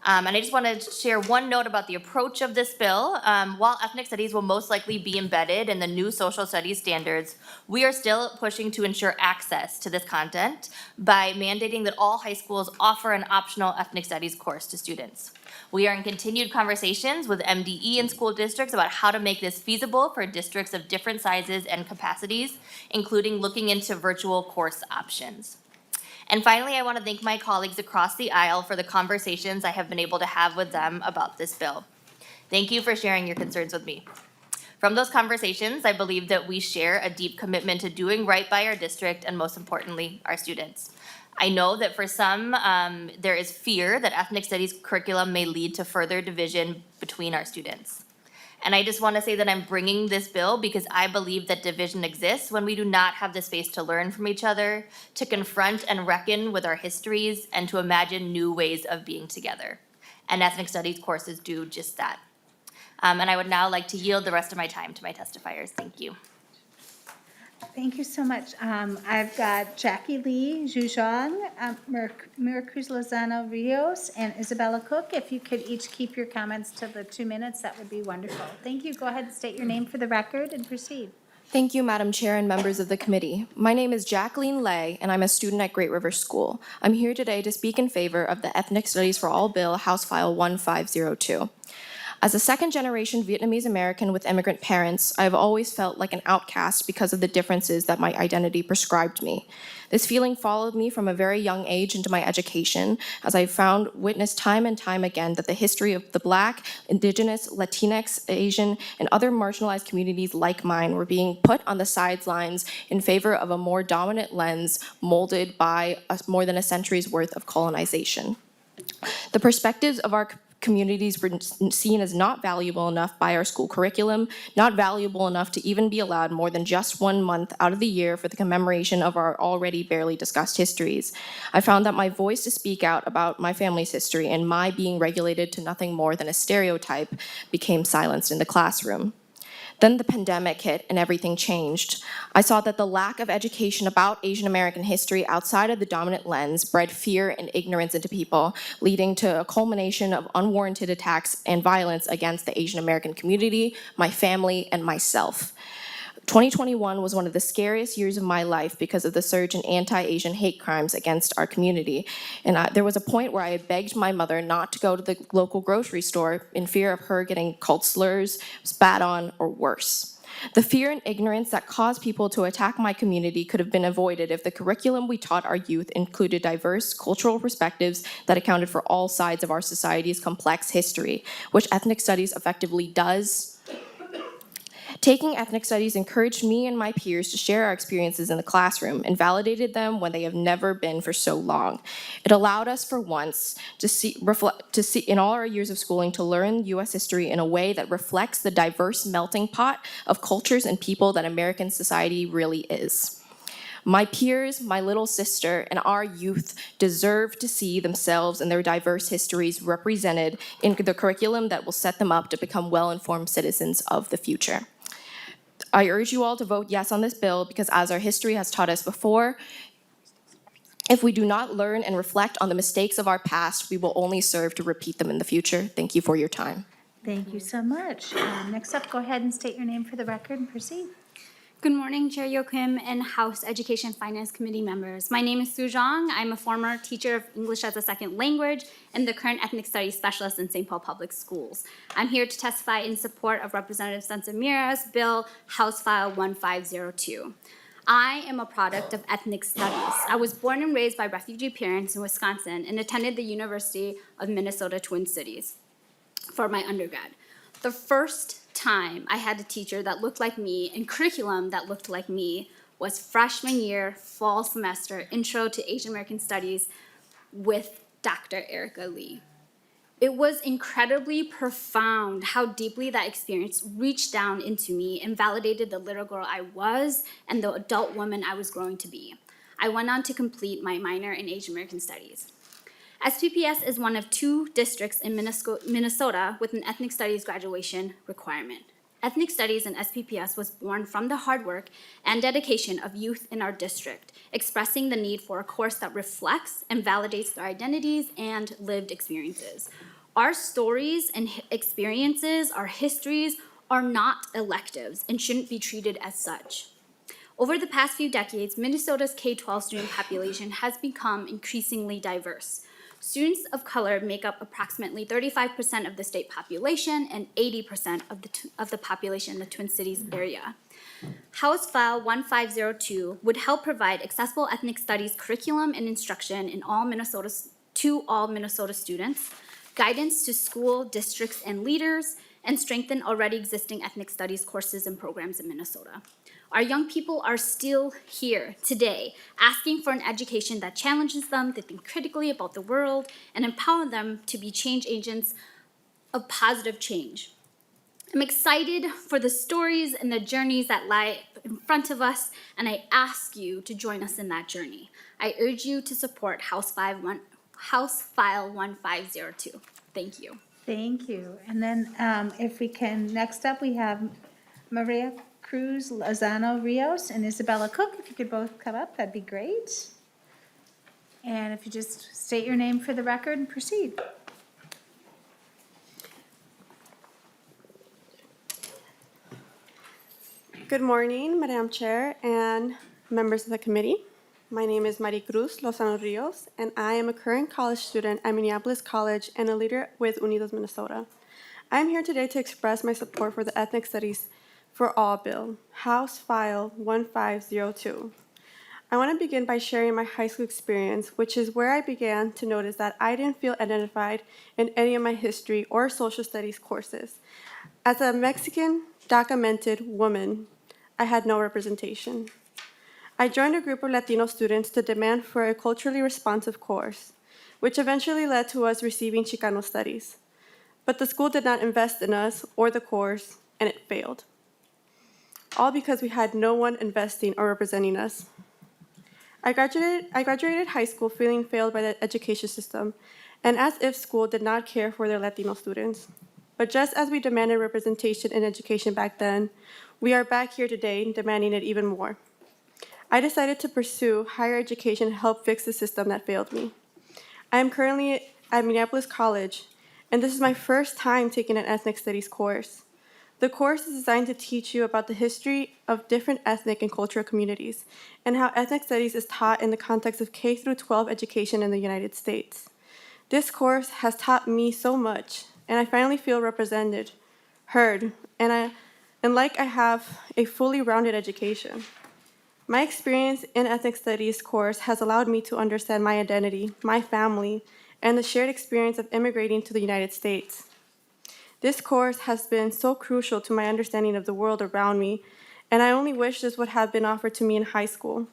And I just want to share one note about the approach of this bill. While ethnic studies will most likely be embedded in the new social studies standards, we are still pushing to ensure access to this content by mandating that all high schools offer an optional ethnic studies course to students. We are in continued conversations with MDE and school districts about how to make this feasible for districts of different sizes and capacities, including looking into virtual course options. And finally, I want to thank my colleagues across the aisle for the conversations I have been able to have with them about this bill. Thank you for sharing your concerns with me. From those conversations, I believe that we share a deep commitment to doing right by our district and, most importantly, our students. I know that for some, there is fear that ethnic studies curriculum may lead to further division between our students. And I just want to say that I'm bringing this bill because I believe that division exists when we do not have the space to learn from each other, to confront and reckon with our histories, and to imagine new ways of being together. And ethnic studies courses do just that. And I would now like to yield the rest of my time to my testifiers. Thank you. Thank you so much. I've got Jackie Lee Zhuzhong, Miracruz Lozano Rios, and Isabella Cook. If you could each keep your comments to the 2 minutes, that would be wonderful. Thank you. Go ahead and state your name for the record and proceed. Thank you, Madam Chair and members of the committee. My name is Jacqueline Lay, and I'm a student at Great River School. I'm here today to speak in favor of the Ethnic Studies for All Bill, House File 1502. As a second-generation Vietnamese American with immigrant parents, I have always felt like an outcast because of the differences that my identity prescribed me. This feeling followed me from a very young age into my education, as I witnessed time and time again that the history of the Black, Indigenous, Latinx, Asian, and other marginalized communities like mine were being put on the sidelines in favor of a more dominant lens molded by more than a century's worth of colonization. The perspectives of our communities were seen as not valuable enough by our school curriculum, not valuable enough to even be allowed more than just 1 month out of the year for the commemoration of our already barely discussed histories. I found that my voice to speak out about my family's history and my being regulated to nothing more than a stereotype became silenced in the classroom. Then the pandemic hit and everything changed. I saw that the lack of education about Asian American history outside of the dominant lens bred fear and ignorance into people, leading to a culmination of unwarranted attacks and violence against the Asian American community, my family, and myself. 2021 was one of the scariest years of my life because of the surge in anti-Asian hate crimes against our community. And there was a point where I had begged my mother not to go to the local grocery store in fear of her getting called slurs, spat on, or worse. The fear and ignorance that caused people to attack my community could have been avoided if the curriculum we taught our youth included diverse cultural perspectives that accounted for all sides of our society's complex history, which ethnic studies effectively does. Taking ethnic studies encouraged me and my peers to share our experiences in the classroom and validated them when they have never been for so long. It allowed us for once to see in all our years of schooling to learn U.S. history in a way that reflects the diverse melting pot of cultures and people that American society really is. My peers, my little sister, and our youth deserve to see themselves and their diverse histories represented in the curriculum that will set them up to become well-informed citizens of the future. I urge you all to vote yes on this bill because, as our history has taught us before, if we do not learn and reflect on the mistakes of our past, we will only serve to repeat them in the future. Thank you for your time. Thank you so much. Next up, go ahead and state your name for the record and proceed. Good morning, Chair Yo-Kim and House Education Finance Committee members. My name is Su Zhang. I'm a former teacher of English as a second language and the current ethnic studies specialist in St. Paul Public Schools. I'm here to testify in support of Representative Sencer-Mura's bill, House File 1502. I am a product of ethnic studies. I was born and raised by refugee parents in Wisconsin and attended the University of Minnesota Twin Cities for my undergrad. The first time I had a teacher that looked like me and curriculum that looked like me was freshman year, fall semester, Intro to Asian American Studies with Dr. Erica Lee. It was incredibly profound how deeply that experience reached down into me and validated the little girl I was and the adult woman I was growing to be. I went on to complete my minor in Asian American Studies. SPPS is one of 2 districts in Minnesota with an ethnic studies graduation requirement. Ethnic studies in SPPS was born from the hard work and dedication of youth in our district, expressing the need for a course that reflects and validates their identities and lived experiences. Our stories and experiences, our histories, are not electives and shouldn't be treated as such. Over the past few decades, Minnesota's K-12 student population has become increasingly diverse. Students of color make up approximately 35% of the state population and 80% of the population in the Twin Cities area. House File 1502 would help provide accessible ethnic studies curriculum and instruction to all Minnesota students, guidance to school districts and leaders, and strengthen already existing ethnic studies courses and programs in Minnesota. Our young people are still here today, asking for an education that challenges them to think critically about the world and empower them to be change agents of positive change. I'm excited for the stories and the journeys that lie in front of us, and I ask you to join us in that journey. I urge you to support House File 1502. Thank you. Thank you. And then if we can, next up, we have Maria Cruz Lozano Rios and Isabella Cook. If you could both come up, that'd be great. And if you just state your name for the record and proceed. Good morning, Madam Chair and members of the committee. My name is Maria Cruz Lozano Rios, and I am a current college student at Minneapolis College and a leader with Unidos Minnesota. I am here today to express my support for the Ethnic Studies for All bill, House File 1502. I want to begin by sharing my high school experience, which is where I began to notice that I didn't feel identified in any of my history or social studies courses. As a Mexican documented woman, I had no representation. I joined a group of Latino students to demand for a culturally responsive course, which eventually led to us receiving Chicano studies. But the school did not invest in us or the course, and it failed. All because we had no one investing or representing us. I graduated high school feeling failed by the education system, and as if school did not care for their Latino students. But just as we demanded representation in education back then, we are back here today demanding it even more. I decided to pursue higher education to help fix the system that failed me. I am currently at Minneapolis College, and this is my first time taking an ethnic studies course. The course is designed to teach you about the history of different ethnic and cultural communities and how ethnic studies is taught in the context of K-12 education in the United States. This course has taught me so much, and I finally feel represented, heard, and like I have a fully rounded education. My experience in ethnic studies course has allowed me to understand my identity, my family, and the shared experience of immigrating to the United States. This course has been so crucial to my understanding of the world around me, and I only wish this would have been offered to me in high school.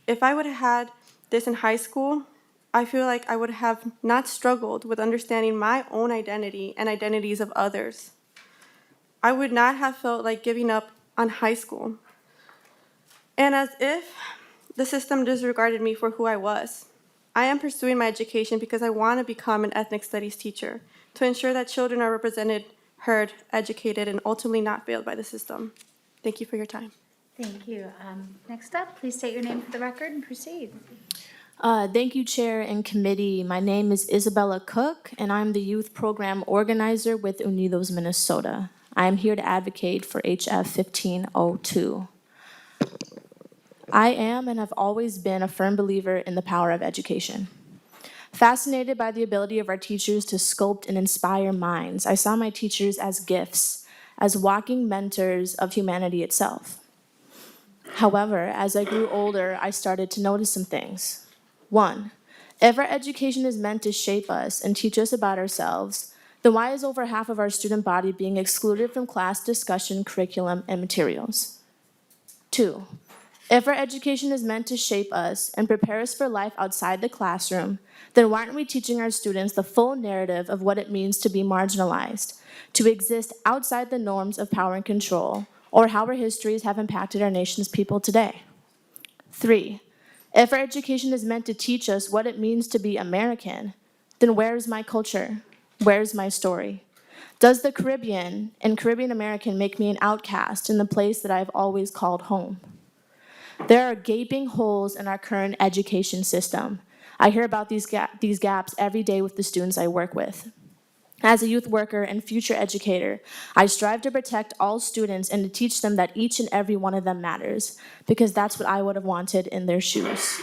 If I would have had this in high school, I feel like I would have not struggled with understanding my own identity and identities of others. I would not have felt like giving up on high school. And as if the system disregarded me for who I was. I am pursuing my education because I want to become an ethnic studies teacher to ensure that children are represented, heard, educated, and ultimately not failed by the system. Thank you for your time. Thank you. Next up, please state your name for the record and proceed. Thank you, Chair and Committee. My name is Isabella Cook, and I'm the Youth Program Organizer with Unidos, Minnesota. I am here to advocate for HF 1502. I am and have always been a firm believer in the power of education. Fascinated by the ability of our teachers to sculpt and inspire minds, I saw my teachers as gifts, as walking mentors of humanity itself. However, as I grew older, I started to notice some things. One, if our education is meant to shape us and teach us about ourselves, then why is over half of our student body being excluded from class discussion, curriculum, and materials? Two, if our education is meant to shape us and prepare us for life outside the classroom, then why aren't we teaching our students the full narrative of what it means to be marginalized, to exist outside the norms of power and control, or how our histories have impacted our nation's people today? Three, if our education is meant to teach us what it means to be American, then where is my culture? Where's my story? Does the Caribbean and Caribbean American make me an outcast in the place that I've always called home? There are gaping holes in our current education system. I hear about these gaps every day with the students I work with. As a youth worker and future educator, I strive to protect all students and to teach them that each and every one of them matters, because that's what I would have wanted in their shoes.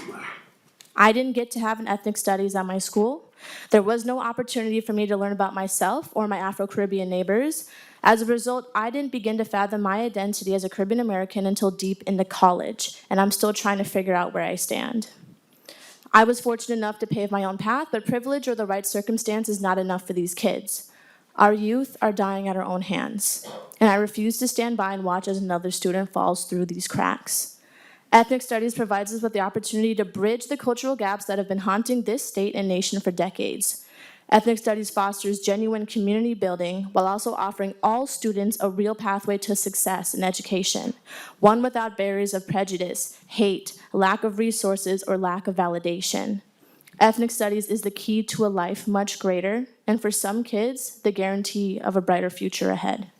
I didn't get to have an ethnic studies at my school. There was no opportunity for me to learn about myself or my Afro-Caribbean neighbors. As a result, I didn't begin to fathom my identity as a Caribbean American until deep into college, and I'm still trying to figure out where I stand. I was fortunate enough to pave my own path, but privilege or the right circumstance is not enough for these kids. Our youth are dying at our own hands, and I refuse to stand by and watch as another student falls through these cracks. Ethnic studies provides us with the opportunity to bridge the cultural gaps that have been haunting this state and nation for decades. Ethnic studies fosters genuine community building while also offering all students a real pathway to success in education, one without barriers of prejudice, hate, lack of resources, or lack of validation. Ethnic studies is the key to a life much greater, and for some kids, the guarantee of a brighter future ahead.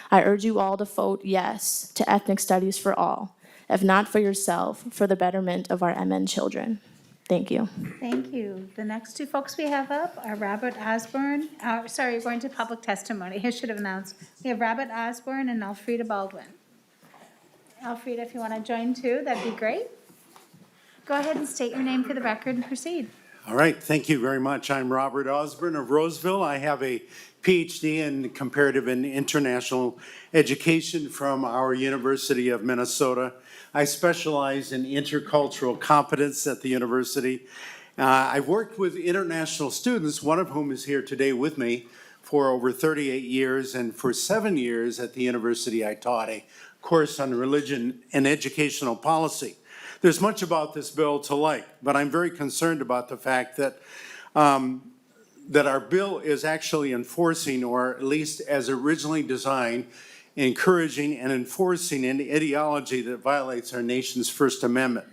I urge you all to vote yes to ethnic studies for all, if not for yourself, for the betterment of our MN children. Thank you. Thank you. The next two folks we have up are Robert Osborne, we're going to public testimony. I should have announced. We have Robert Osborne and Elfrida Baldwin. Elfrida, if you want to join too, that'd be great. Go ahead and state your name for the record and proceed. All right, thank you very much. I'm Robert Osborne of Roseville. I have a PhD in comparative and international education from our University of Minnesota. I specialize in intercultural competence at the university. I've worked with international students, one of whom is here today with me, for over 38 years, and for 7 years at the university I taught a course on religion and educational policy. There's much about this bill to like, but I'm very concerned about the fact that that our bill is actually enforcing, or at least as originally designed, encouraging and enforcing an ideology that violates our nation's First Amendment.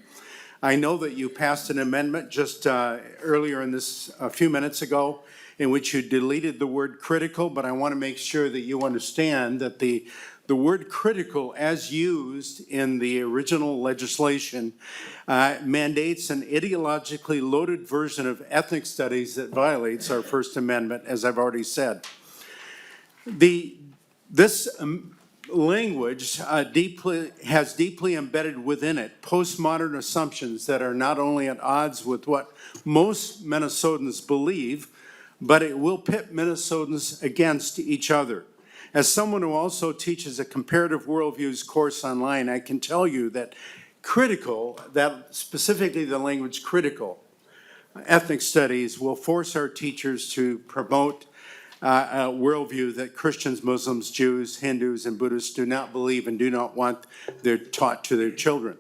I know that you passed an amendment just earlier in this, a few minutes ago, in which you deleted the word critical, but I want to make sure that you understand that the word critical, as used in the original legislation, mandates an ideologically loaded version of ethnic studies that violates our First Amendment, as I've already said. This language has deeply embedded within it postmodern assumptions that are not only at odds with what most Minnesotans believe, but it will pit Minnesotans against each other. As someone who also teaches a comparative worldviews course online, I can tell you that critical, that specifically the language critical, ethnic studies will force our teachers to promote a worldview that Christians, Muslims, Jews, Hindus, and Buddhists do not believe and do not want taught to their children.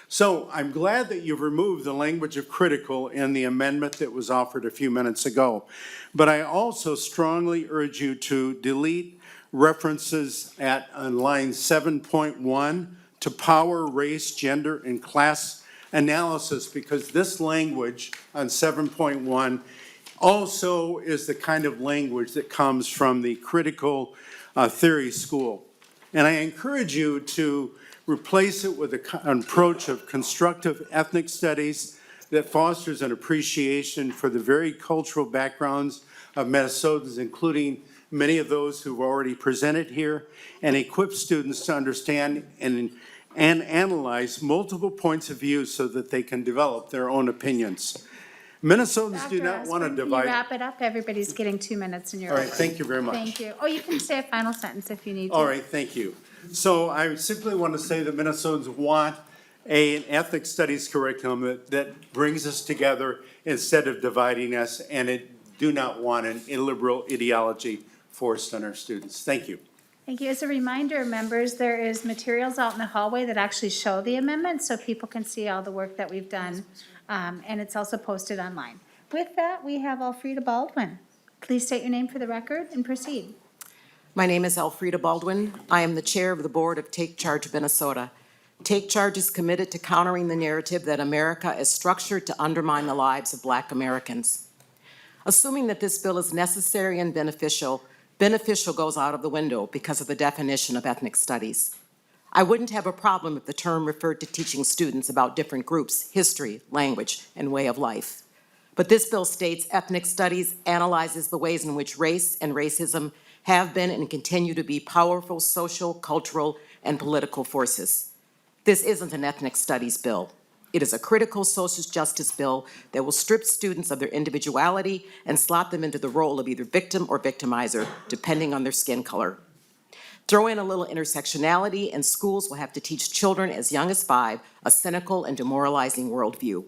So I'm glad that you've removed the language of critical in the amendment that was offered a few minutes ago. But I also strongly urge you to delete references on line 7.1 to power, race, gender, and class analysis, because this language on 7.1 also is the kind of language that comes from the critical theory school. And I encourage you to replace it with an approach of constructive ethnic studies that fosters an appreciation for the very cultural backgrounds of Minnesotans, including many of those who've already presented here, and equip students to understand and analyze multiple points of view so that they can develop their own opinions. Minnesotans do Dr. not want to Osborne, can you divide. wrap it up? Everybody's getting 2 minutes and you're All right, over. thank you very much. Thank you. Oh, you can say a final sentence if you need to. All right, thank you. So I simply want to say that Minnesotans want an ethnic studies curriculum that brings us together instead of dividing us, and it do not want an illiberal ideology forced on our students. Thank you. Thank you. As a reminder, members, there is materials out in the hallway that actually show the amendments so people can see all the work that we've done. And it's also posted online. With that, we have Elfrida Baldwin. Please state your name for the record and proceed. My name is Elfrida Baldwin. I am the chair of the board of Take Charge Minnesota. Take Charge is committed to countering the narrative that America is structured to undermine the lives of Black Americans. Assuming that this bill is necessary and beneficial goes out of the window because of the definition of ethnic studies. I wouldn't have a problem if the term referred to teaching students about different groups, history, language, and way of life. But this bill states ethnic studies analyzes the ways in which race and racism have been and continue to be powerful social, cultural, and political forces. This isn't an ethnic studies bill. It is a critical social justice bill that will strip students of their individuality and slot them into the role of either victim or victimizer, depending on their skin color. Throw in a little intersectionality, and schools will have to teach children as young as 5 a cynical and demoralizing worldview.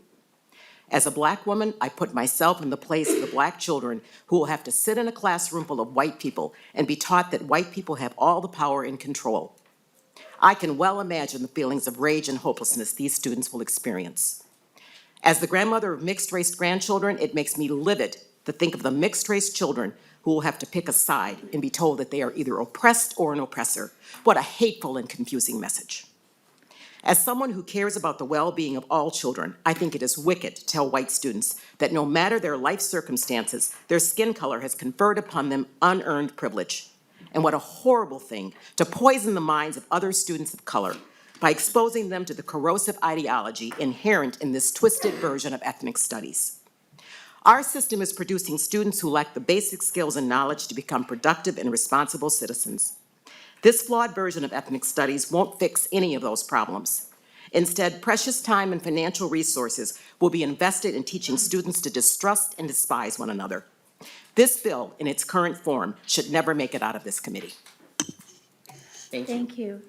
As a Black woman, I put myself in the place of the Black children who will have to sit in a classroom full of white people and be taught that white people have all the power and control. I can well imagine the feelings of rage and hopelessness these students will experience. As the grandmother of mixed-race grandchildren, it makes me livid to think of the mixed-race children who will have to pick a side and be told that they are either oppressed or an oppressor. What a hateful and confusing message. As someone who cares about the well-being of all children, I think it is wicked to tell white students that no matter their life circumstances, their skin color has conferred upon them unearned privilege. And what a horrible thing to poison the minds of other students of color by exposing them to the corrosive ideology inherent in this twisted version of ethnic studies. Our system is producing students who lack the basic skills and knowledge to become productive and responsible citizens. This flawed version of ethnic studies won't fix any of those problems. Instead, precious time and financial resources will be invested in teaching students to distrust and despise one another. This bill, in its current form, should never make it out of this committee. Thank you. Thank you.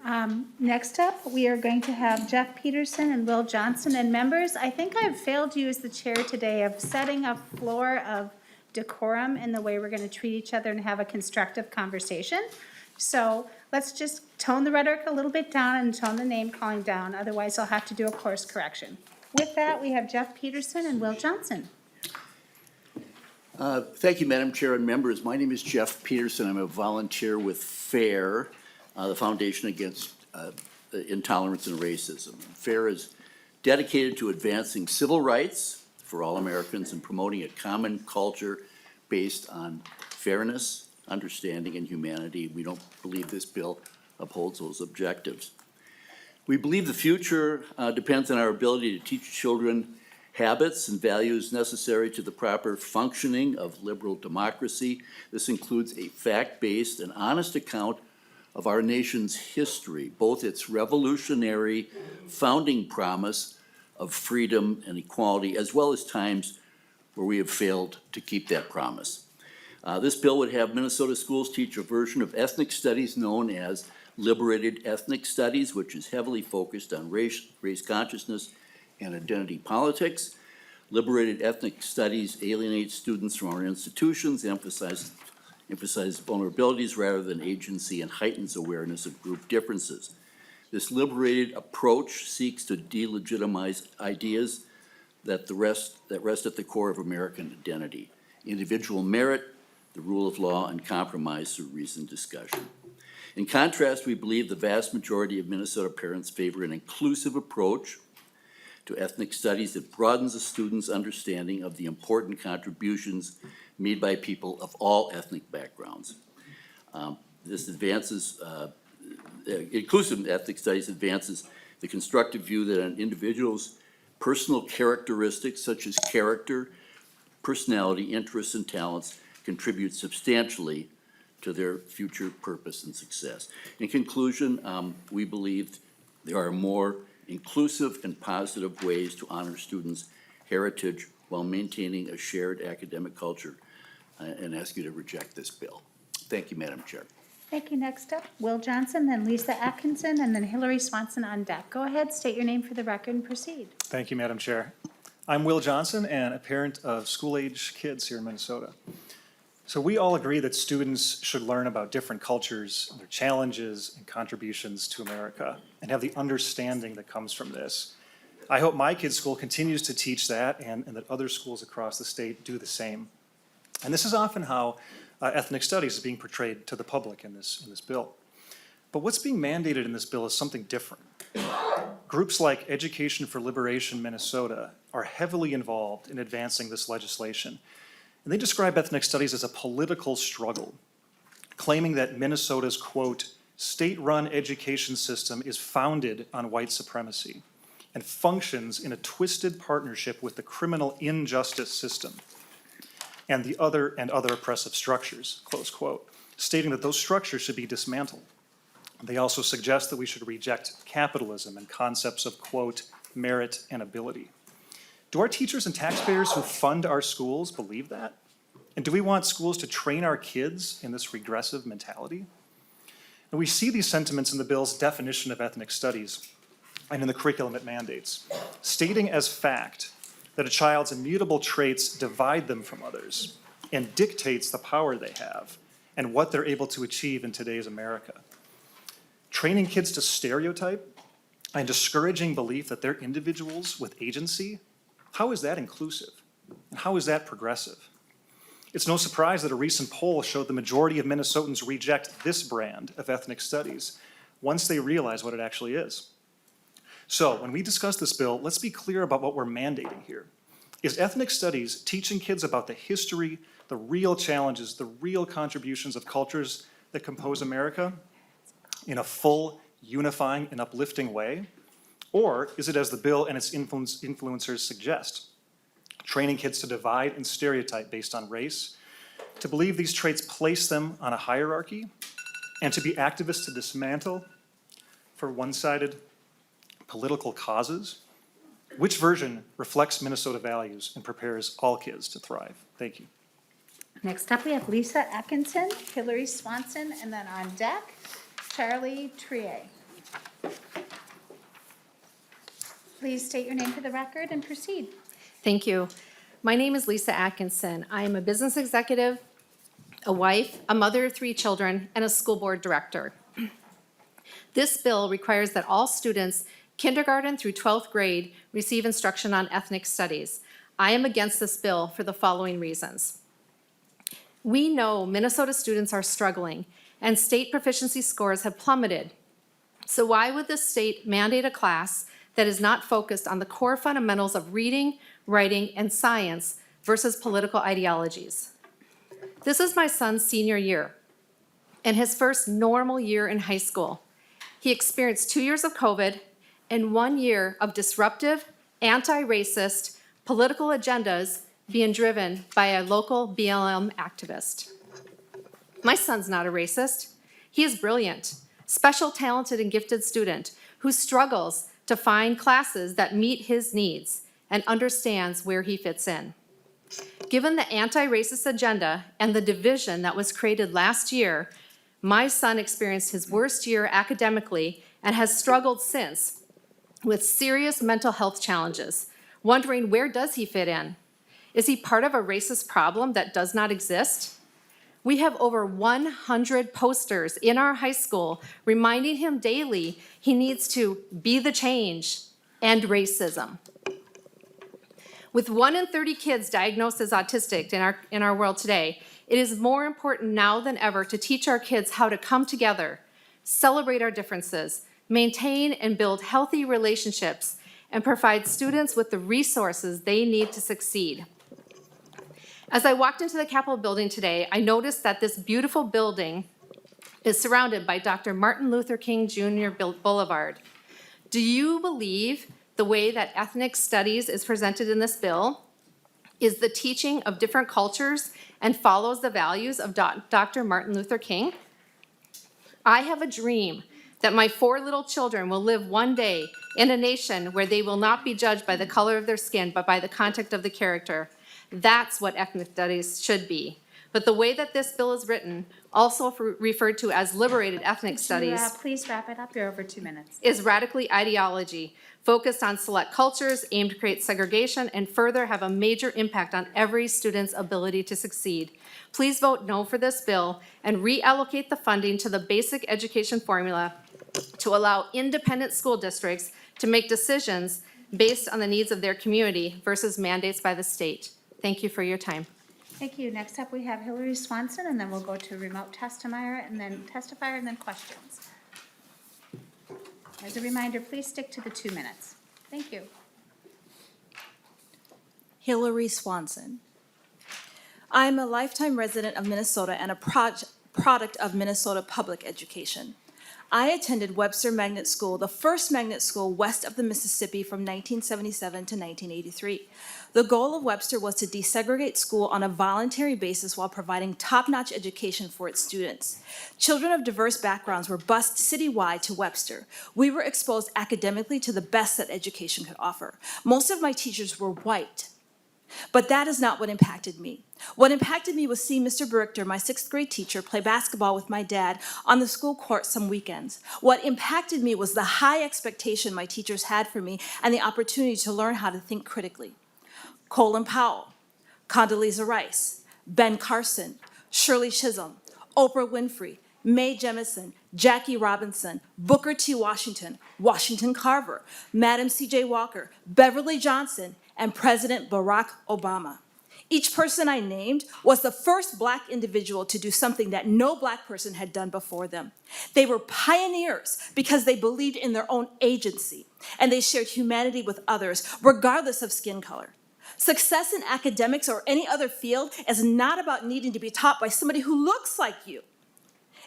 Next up, we are going to have Jeff Peterson and Will Johnson. And members, I think I've failed you as the chair today of setting a floor of decorum in the way we're going to treat each other and have a constructive conversation. So let's just tone the rhetoric a little bit down and tone the name calling down. Otherwise, I'll have to do a course correction. With that, we have Jeff Peterson and Will Johnson. Thank you, Madam Chair and members. My name is Jeff Peterson. I'm a volunteer with FAIR, the Foundation Against Intolerance and Racism. FAIR is dedicated to advancing civil rights for all Americans and promoting a common culture based on fairness, understanding, and humanity. We don't believe this bill upholds those objectives. We believe the future depends on our ability to teach children habits and values necessary to the proper functioning of liberal democracy. This includes a fact-based and honest account of our nation's history, both its revolutionary founding promise of freedom and equality, as well as times where we have failed to keep that promise. This bill would have Minnesota schools teach a version of ethnic studies known as liberated ethnic studies, which is heavily focused on race consciousness and identity politics. Liberated ethnic studies alienates students from our institutions, emphasize vulnerabilities rather than agency, and heightens awareness of group differences. This liberated approach seeks to delegitimize ideas that rest at the core of American identity: individual merit, the rule of law, and compromise through reasoned discussion. In contrast, we believe the vast majority of Minnesota parents favor an inclusive approach to ethnic studies that broadens a student's understanding of the important contributions made by people of all ethnic backgrounds. This advances, inclusive ethnic studies advances the constructive view that an individual's personal characteristics such as character, personality, interests, and talents contribute substantially to their future purpose and success. In conclusion, we believe there are more inclusive and positive ways to honor students' heritage while maintaining a shared academic culture, and ask you to reject this bill. Thank you, Madam Chair. Thank you. Next up, Will Johnson, then Lisa Atkinson, and then Hillary Swanson on deck. Go ahead, state your name for the record and proceed. Thank you, Madam Chair. I'm Will Johnson and a parent of school-age kids here in Minnesota. So we all agree that students should learn about different cultures, their challenges and contributions to America, and have the understanding that comes from this. I hope my kids' school continues to teach that and that other schools across the state do the same. And this is often how ethnic studies is being portrayed to the public in this bill. But what's being mandated in this bill is something different. Groups like Education for Liberation Minnesota are heavily involved in advancing this legislation. And they describe ethnic studies as a political struggle, claiming that Minnesota's, quote, state-run education system is founded on white supremacy and functions in a twisted partnership with the criminal injustice system and other oppressive structures, close quote, stating that those structures should be dismantled. They also suggest that we should reject capitalism and concepts of, quote, merit and ability. Do our teachers and taxpayers who fund our schools believe that? And do we want schools to train our kids in this regressive mentality? And we see these sentiments in the bill's definition of ethnic studies and in the curriculum it mandates, stating as fact that a child's immutable traits divide them from others and dictates the power they have and what they're able to achieve in today's America. Training kids to stereotype and discouraging belief that they're individuals with agency, how is that inclusive? And how is that progressive? It's no surprise that a recent poll showed the majority of Minnesotans reject this brand of ethnic studies once they realize what it actually is. So when we discuss this bill, let's be clear about what we're mandating here. Is ethnic studies teaching kids about the history, the real challenges, the real contributions of cultures that compose America in a full, unifying, and uplifting way? Or is it, as the bill and its influencers suggest, training kids to divide and stereotype based on race, to believe these traits place them on a hierarchy, and to be activists to dismantle for one-sided political causes? Which version reflects Minnesota values and prepares all kids to thrive? Thank you. Next up, we have Lisa Atkinson, Hillary Swanson, and then on deck, Charlie Trier. Please state your name for the record and proceed. Thank you. My name is Lisa Atkinson. I am a business executive, a wife, a mother of 3 children, and a school board director. This bill requires that all students, kindergarten through 12th grade, receive instruction on ethnic studies. I am against this bill for the following reasons. We know Minnesota students are struggling and state proficiency scores have plummeted. So why would the state mandate a class that is not focused on the core fundamentals of reading, writing, and science versus political ideologies? This is my son's senior year and his first normal year in high school. He experienced 2 years of COVID and 1 year of disruptive, anti-racist political agendas being driven by a local BLM activist. My son's not a racist. He is brilliant, special, talented, and gifted student who struggles to find classes that meet his needs and understands where he fits in. Given the anti-racist agenda and the division that was created last year, my son experienced his worst year academically and has struggled since with serious mental health challenges, wondering where does he fit in? Is he part of a racist problem that does not exist? We have over 100 posters in our high school reminding him daily he needs to be the change, end racism. With 1 in 30 kids diagnosed as autistic in our world today, it is more important now than ever to teach our kids how to come together, celebrate our differences, maintain and build healthy relationships, and provide students with the resources they need to succeed. As I walked into the Capitol building today, I noticed that this beautiful building is surrounded by Dr. Martin Luther King Jr. Boulevard. Do you believe the way that ethnic studies is presented in this bill is the teaching of different cultures and follows the values of Dr. Martin Luther King? I have a dream that my 4 little children will live one day in a nation where they will not be judged by the color of their skin, but by the content of the character. That's what ethnic studies should be. But the way that this bill is written, also referred to as liberated ethnic studies, Please wrap it up, you're over 2 minutes. is radically ideology, focused on select cultures, aimed to create segregation, and further have a major impact on every student's ability to succeed. Please vote no for this bill and reallocate the funding to the basic education formula to allow independent school districts to make decisions based on the needs of their community versus mandates by the state. Thank you for your time. Thank you. Next up, we have Hillary Swanson, and then we'll go to remote testifier, and then questions. As a reminder, please stick to the 2 minutes. Thank you. Hillary Swanson. I'm a lifetime resident of Minnesota and a product of Minnesota public education. I attended Webster Magnet School, the first magnet school west of the Mississippi from 1977 to 1983. The goal of Webster was to desegregate school on a voluntary basis while providing top-notch education for its students. Children of diverse backgrounds were bused citywide to Webster. We were exposed academically to the best that education could offer. Most of my teachers were white. But that is not what impacted me. What impacted me was seeing Mr. Burichter, my 6th grade teacher, play basketball with my dad on the school court some weekends. What impacted me was the high expectation my teachers had for me and the opportunity to learn how to think critically. Colin Powell, Condoleezza Rice, Ben Carson, Shirley Chisholm, Oprah Winfrey, Mae Jemison, Jackie Robinson, Booker T. Washington, Washington Carver, Madam C.J. Walker, Beverly Johnson, and President Barack Obama. Each person I named was the first Black individual to do something that no Black person had done before them. They were pioneers because they believed in their own agency, and they shared humanity with others, regardless of skin color. Success in academics or any other field is not about needing to be taught by somebody who looks like you.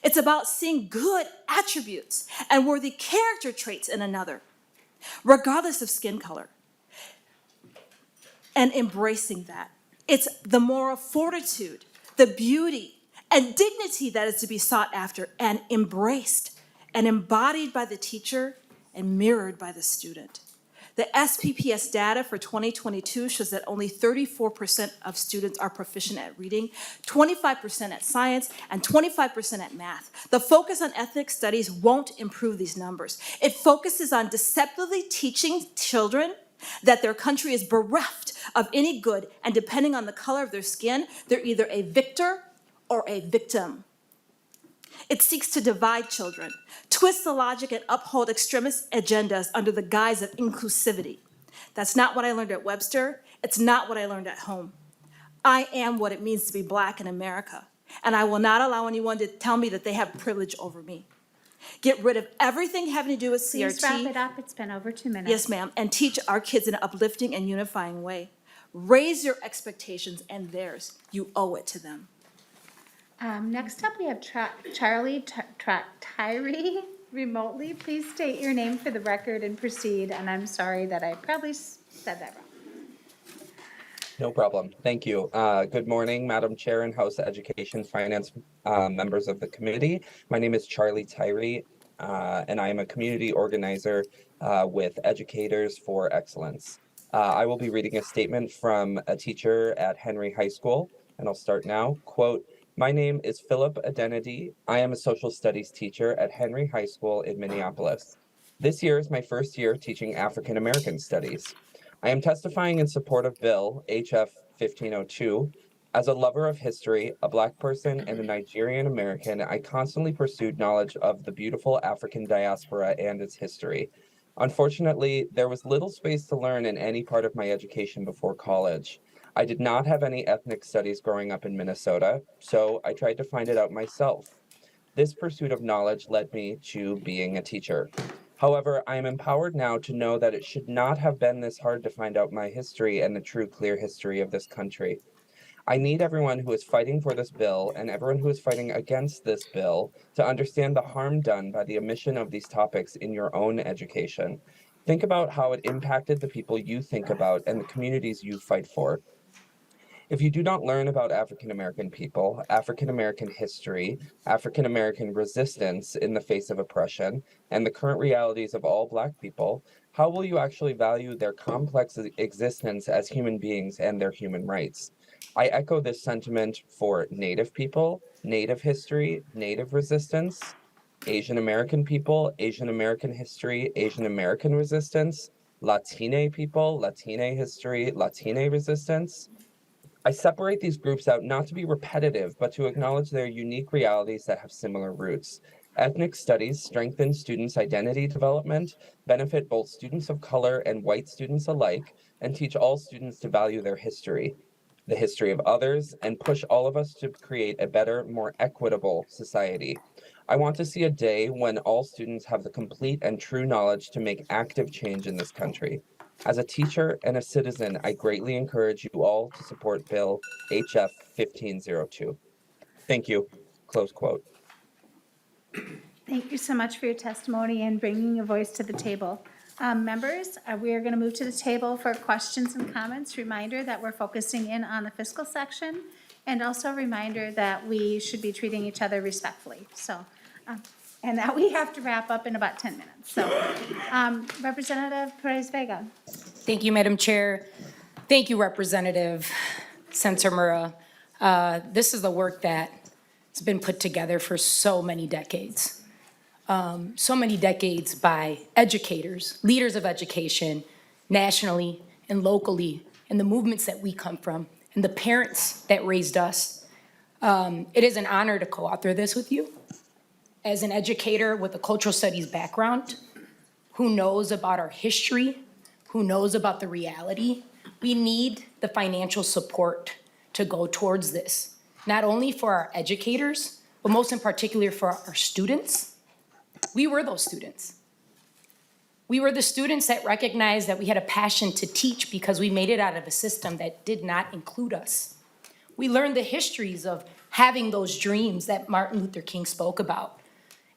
It's about seeing good attributes and worthy character traits in another, regardless of skin color, and embracing that. It's the moral fortitude, the beauty, and dignity that is to be sought after and embraced and embodied by the teacher and mirrored by the student. The SPPS data for 2022 shows that only 34% of students are proficient at reading, 25% at science, and 25% at math. The focus on ethnic studies won't improve these numbers. It focuses on deceptively teaching children that their country is bereft of any good, and depending on the color of their skin, they're either a victor or a victim. It seeks to divide children, twist the logic, and uphold extremist agendas under the guise of inclusivity. That's not what I learned at Webster. It's not what I learned at home. I am what it means to be Black in America, and I will not allow anyone to tell me that they have privilege over me. Get rid of everything having to do with CRT. Please wrap it up. It's been over 2 minutes. Yes, ma'am, and teach our kids in an uplifting and unifying way. Raise your expectations and theirs. You owe it to them. Next up, we have Charlie Tyree remotely. Please state your name for the record and proceed, and I'm sorry that I probably said that wrong. No problem. Thank you. Good morning, Madam Chair and House Education Finance members of the committee. My name is Charlie Tyree, and I am a community organizer with Educators for Excellence. I will be reading a statement from a teacher at Henry High School, and I'll start now. Quote, "My name is Philip Adenedy. I am a social studies teacher at Henry High School in Minneapolis. This year is my first year teaching African American studies. I am testifying in support of Bill HF 1502. As a lover of history, a Black person, and a Nigerian American, I constantly pursued knowledge of the beautiful African diaspora and its history. Unfortunately, there was little space to learn in any part of my education before college. I did not have any ethnic studies growing up in Minnesota, so I tried to find it out myself. This pursuit of knowledge led me to being a teacher. However, I am empowered now to know that it should not have been this hard to find out my history and the true, clear history of this country. I need everyone who is fighting for this bill and everyone who is fighting against this bill to understand the harm done by the omission of these topics in your own education. Think about how it impacted the people you think about and the communities you fight for. If you do not learn about African American people, African American history, African American resistance in the face of oppression, and the current realities of all Black people, how will you actually value their complex existence as human beings and their human rights? I echo this sentiment for Native people, Native history, Native resistance, Asian American people, Asian American history, Asian American resistance, Latine people, Latine history, Latine resistance. I separate these groups out not to be repetitive, but to acknowledge their unique realities that have similar roots. Ethnic studies strengthen students' identity development, benefit both students of color and white students alike, and teach all students to value their history, the history of others, and push all of us to create a better, more equitable society. I want to see a day when all students have the complete and true knowledge to make active change in this country. As a teacher and a citizen, I greatly encourage you all to support Bill HF 1502. Thank you. Close quote. Thank you so much for your testimony and bringing your voice to the table. Members, we are going to move to the table for questions and comments. Reminder that we're focusing in on the fiscal section, and also a reminder that we should be treating each other respectfully. So, and that we have to wrap up in about 10 minutes. So, Representative Perez-Vega. Thank you, Madam Chair. Thank you, Representative Sencer-Mura. This is the work that has been put together for so many decades. So many decades by educators, leaders of education, nationally and locally, and the movements that we come from, and the parents that raised us. It is an honor to co-author this with you. As an educator with a cultural studies background, who knows about our history, who knows about the reality, we need the financial support to go towards this, not only for our educators, but most in particular for our students. We were those students. We were the students that recognized that we had a passion to teach because we made it out of a system that did not include us. We learned the histories of having those dreams that Martin Luther King spoke about,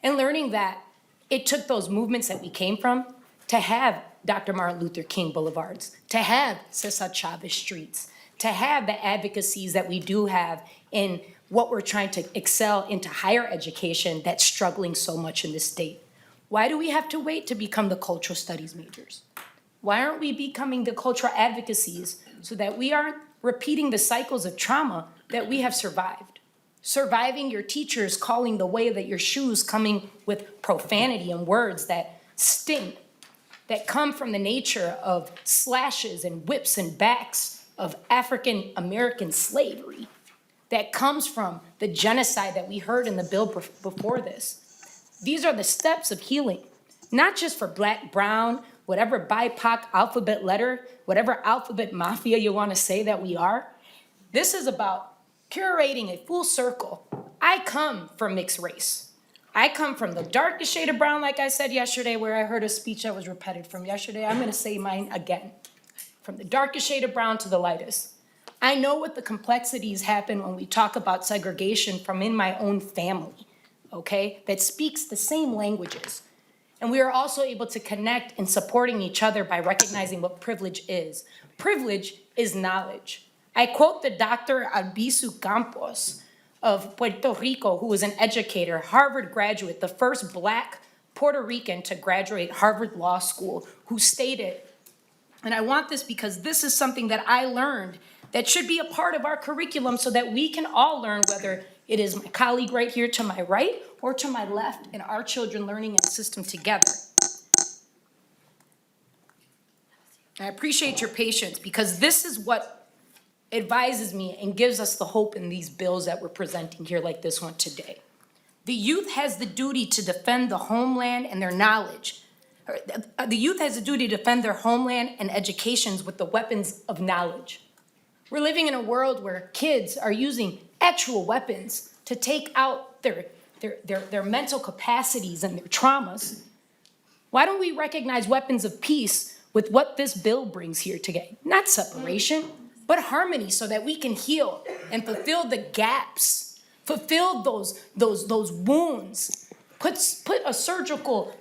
and learning that it took those movements that we came from to have Dr. Martin Luther King boulevards, to have Cesar Chavez streets, to have the advocacies that we do have in what we're trying to excel into higher education that's struggling so much in this state. Why do we have to wait to become the cultural studies majors? Why aren't we becoming the cultural advocacies so that we aren't repeating the cycles of trauma that we have survived? Surviving your teachers calling the way that your shoes coming with profanity and words that sting, that come from the nature of slashes and whips and backs of African American slavery, that comes from the genocide that we heard in the bill before this. These are the steps of healing, not just for Black, brown, whatever BIPOC alphabet letter, whatever alphabet mafia you want to say that we are. This is about curating a full circle. I come from mixed race. I come from the darkest shade of brown, like I said yesterday, where I heard a speech that was repeated from yesterday. I'm going to say mine again. From the darkest shade of brown to the lightest. I know what the complexities happen when we talk about segregation from in my own family, okay, that speaks the same languages. And we are also able to connect in supporting each other by recognizing what privilege is. Privilege is knowledge. I quote the Dr. Albizu Campos of Puerto Rico, who was an educator, Harvard graduate, the first Black Puerto Rican to graduate Harvard Law School, who stated, and I want this because this is something that I learned that should be a part of our curriculum so that we can all learn, whether it is my colleague right here to my right or to my left, and our children learning in the system together. I appreciate your patience because this is what advises me and gives us the hope in these bills that we're presenting here like this one today. The youth has the duty to defend the homeland and their knowledge. The youth has a duty to defend their homeland and educations with the weapons of knowledge. We're living in a world where kids are using actual weapons to take out their mental capacities and their traumas. Why don't we recognize weapons of peace with what this bill brings here today? Not separation, but harmony, so that we can heal and fulfill the gaps, fulfill those wounds, put a surgical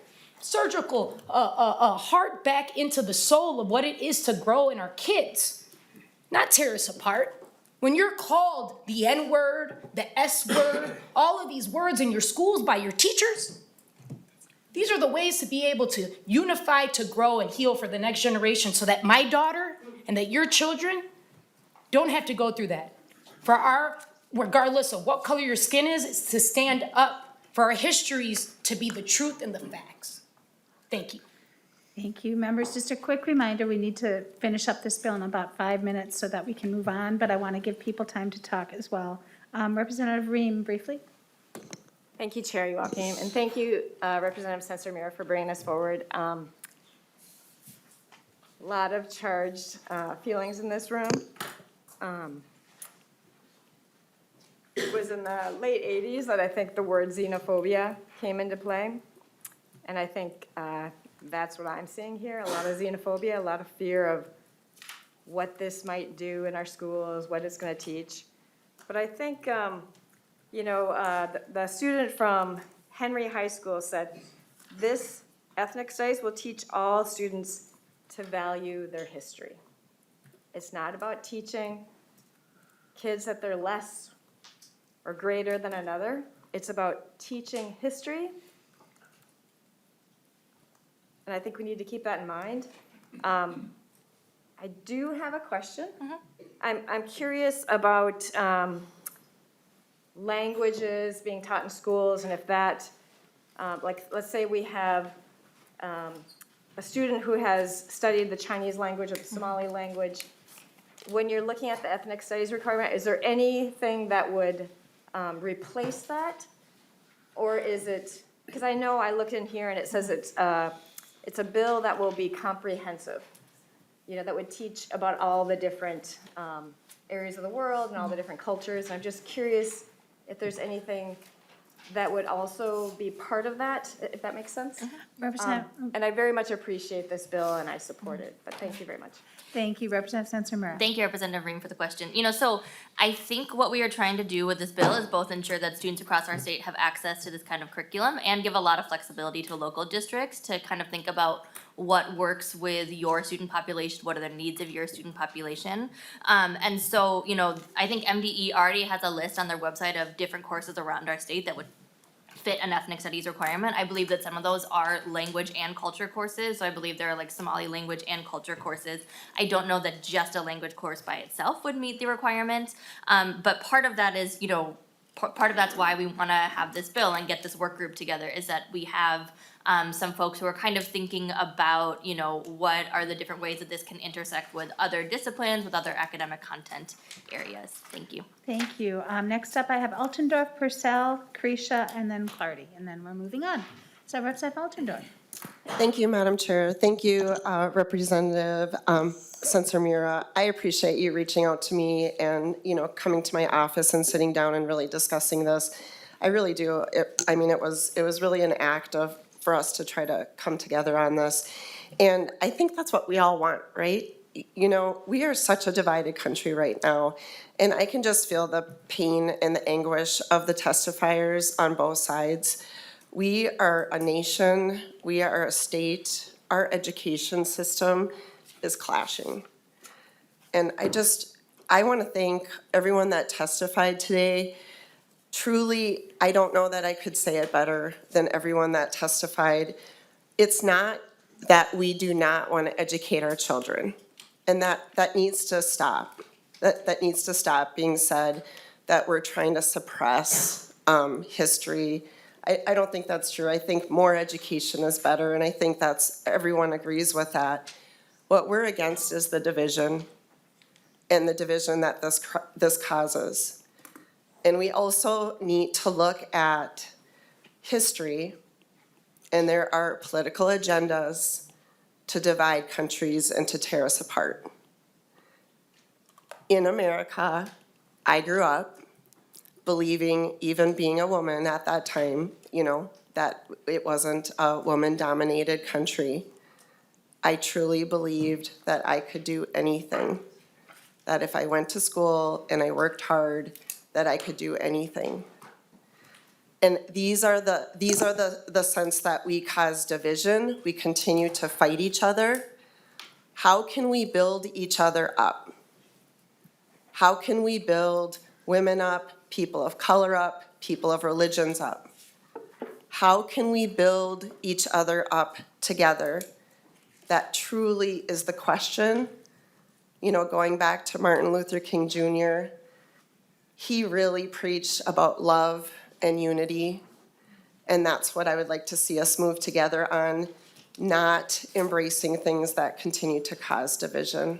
heart back into the soul of what it is to grow in our kids, not tear us apart. When you're called the N-word, the S-word, all of these words in your schools by your teachers, these are the ways to be able to unify, to grow, and heal for the next generation, so that my daughter and that your children don't have to go through that. For our, regardless of what color your skin is to stand up for our histories to be the truth and the facts. Thank you. Thank you, members. Just a quick reminder, we need to finish up this bill in about 5 minutes so that we can move on, but I want to give people time to talk as well. Representative Ream, briefly. Thank you, Chair Joachim, and thank you, Representative Sencer-Mura, for bringing this forward. A lot of charged feelings in this room. It was in the late 80s that I think the word xenophobia came into play, and I think that's what I'm seeing here, a lot of xenophobia, a lot of fear of what this might do in our schools, what it's going to teach. But I think, the student from Henry High School said, this ethnic studies will teach all students to value their history. It's not about teaching kids that they're less or greater than another. It's about teaching history. And I think we need to keep that in mind. I do have a question. I'm curious about languages being taught in schools, and if that, let's say we have a student who has studied the Chinese language or the Somali language. When you're looking at the ethnic studies requirement, is there anything that would replace that? Or is it, because I know I looked in here and it says it's a bill that will be comprehensive, that would teach about all the different areas of the world and all the different cultures. And I'm just curious if there's anything that would also be part of that, if that makes sense. Representative, And I very much appreciate this bill and I support it, but thank you very much. thank you, Representative Sencer-Mura. Thank you, Representative Ring, for the question. So I think what we are trying to do with this bill is both ensure that students across our state have access to this kind of curriculum and give a lot of flexibility to local districts to kind of think about what works with your student population, what are the needs of your student population. And so, I think MDE already has a list on their website of different courses around our state that would fit an ethnic studies requirement. I believe that some of those are language and culture courses, so I believe there are like Somali language and culture courses. I don't know that just a language course by itself would meet the requirement, but part of that is, part of that's why we want to have this bill and get this work group together, is that we have some folks who are kind of thinking about, what are the different ways that this can intersect with other disciplines, with other academic content areas. Thank you. Thank you. Next up, I have Altendorf, Purcell, Creasha, and then Clardy, and then we're moving on. So Representative Altendorf. Thank you, Madam Chair. Thank you, Representative Sencer-Mura. I appreciate you reaching out to me and, coming to my office and sitting down and really discussing this. I really do. It was really an act for us to try to come together on this. And I think that's what we all want, right? We are such a divided country right now, and I can just feel the pain and the anguish of the testifiers on both sides. We are a nation, we are a state, our education system is clashing. And I want to thank everyone that testified today. Truly, I don't know that I could say it better than everyone that testified. It's not that we do not want to educate our children, and that needs to stop. That needs to stop being said, that we're trying to suppress history. I don't think that's true. I think more education is better, and I think everyone agrees with that. What we're against is the division, and the division that this causes. And we also need to look at history, and there are political agendas to divide countries and to tear us apart. In America, I grew up believing, even being a woman at that time, that it wasn't a woman-dominated country. I truly believed that I could do anything, that if I went to school and I worked hard, that I could do anything. And these are the sense that we cause division. We continue to fight each other. How can we build each other up? How can we build women up, people of color up, people of religions up? How can we build each other up together? That truly is the question. You know, going back to Martin Luther King Jr., he really preached about love and unity. And that's what I would like to see us move together on, not embracing things that continue to cause division.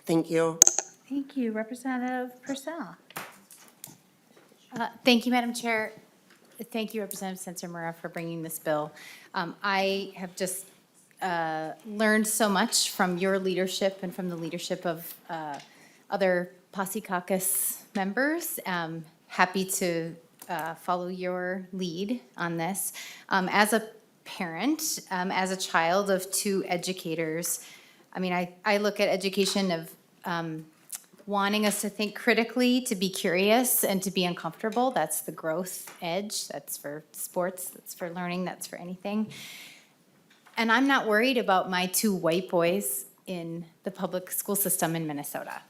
Thank you. Thank you, Representative Purcell. Thank you, Madam Chair. Thank you, Representative Sencer-Mura, for bringing this bill. I have just learned so much from your leadership and from the leadership of other Posse Caucus members. Happy to follow your lead on this. As a parent, as a child of two educators, I mean, I look at education of wanting us to think critically, to be curious, and to be uncomfortable. That's the growth edge. That's for sports, that's for learning, that's for anything. And I'm not worried about my two white boys in the public school system in Minnesota.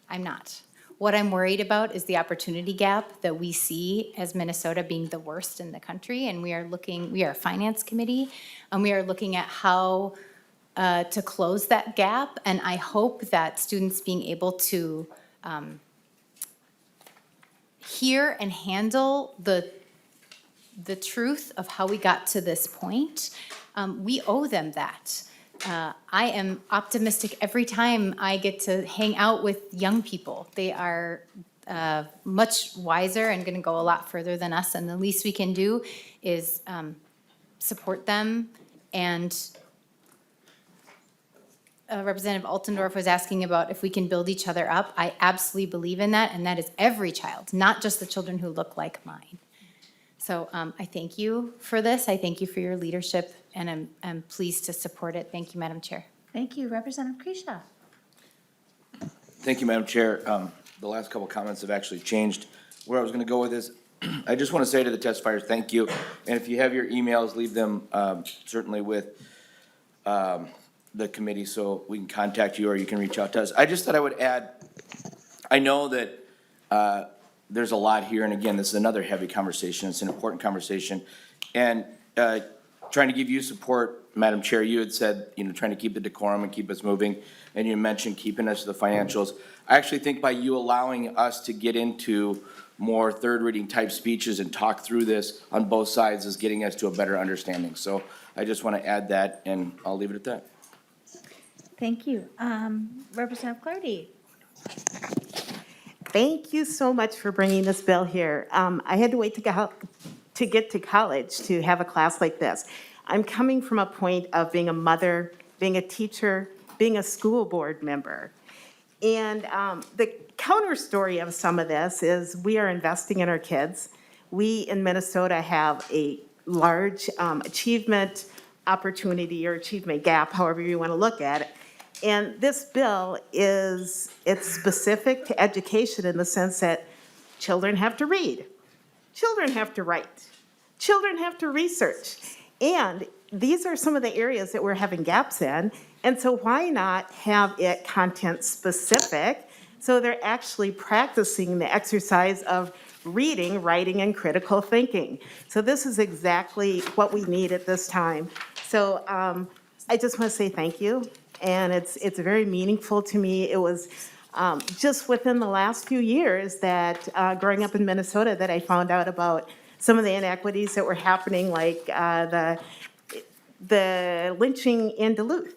I'm not. What I'm worried about is the opportunity gap that we see as Minnesota being the worst in the country. And we are a finance committee, and we are looking at how to close that gap. And I hope that students being able to hear and handle the truth of how we got to this point, we owe them that. I am optimistic every time I get to hang out with young people. They are much wiser and going to go a lot further than us, and the least we can do is support them. And Representative Altendorf was asking about if we can build each other up. I absolutely believe in that, and that is every child, not just the children who look like mine. So I thank you for this. I thank you for your leadership, and I'm pleased to support it. Thank you, Madam Chair. Thank you, Representative Kresha. Thank you, Madam Chair. The last couple of comments have actually changed where I was going to go with this. I just want to say to the testifiers, thank you. And if you have your emails, leave them certainly with the committee so we can contact you or you can reach out to us. I just thought I would add, I know that there's a lot here, and again, this is another heavy conversation. It's an important conversation. And trying to give you support, Madam Chair, you had said, you know, trying to keep the decorum and keep us moving, and you mentioned keeping us to the financials. I actually think by you allowing us to get into more third reading type speeches and talk through this on both sides is getting us to a better understanding. So I just want to add that, and I'll leave it at that. Thank you. Representative Clardy. Thank you so much for bringing this bill here. I had to wait to get to college to have a class like this. I'm coming from a point of being a mother, being a teacher, being a school board member. And the counter story of some of this is we are investing in our kids. We in Minnesota have a large achievement opportunity or achievement gap, however you want to look at it. And this bill it's specific to education in the sense that children have to read, children have to write, children have to research. And these are some of the areas that we're having gaps in. And so why not have it content specific so they're actually practicing the exercise of reading, writing, and critical thinking. So this is exactly what we need at this time. So I just want to say thank you. And it's very meaningful to me. It was just within the last few years that growing up in Minnesota that I found out about some of the inequities that were happening, like the lynching in Duluth.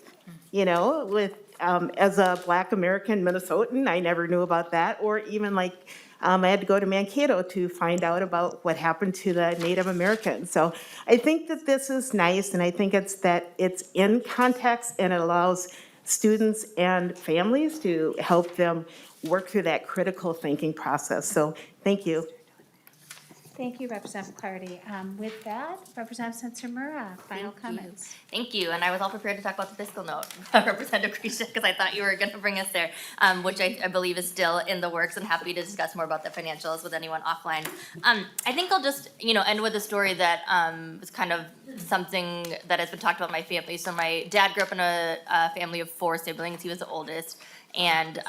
You know, with as a Black American Minnesotan, I never knew about that. Or even like I had to go to Mankato to find out about what happened to the Native Americans. So I think that this is nice, and I think it's in context, and it allows students and families to help them work through that critical thinking process. So thank you. Thank you, Representative Clardy. With that, Representative Sencer-Mura, final Thank you. comments. Thank you, and I was all prepared to talk about the fiscal note, Representative Grisha, because I thought you were gonna bring us there, which I believe is still in the works, and happy to discuss more about the financials with anyone offline. I think I'll just, end with a story that, was kind of something that has been talked about in my family. So my dad grew up in a family of 4 siblings, he was the oldest, and,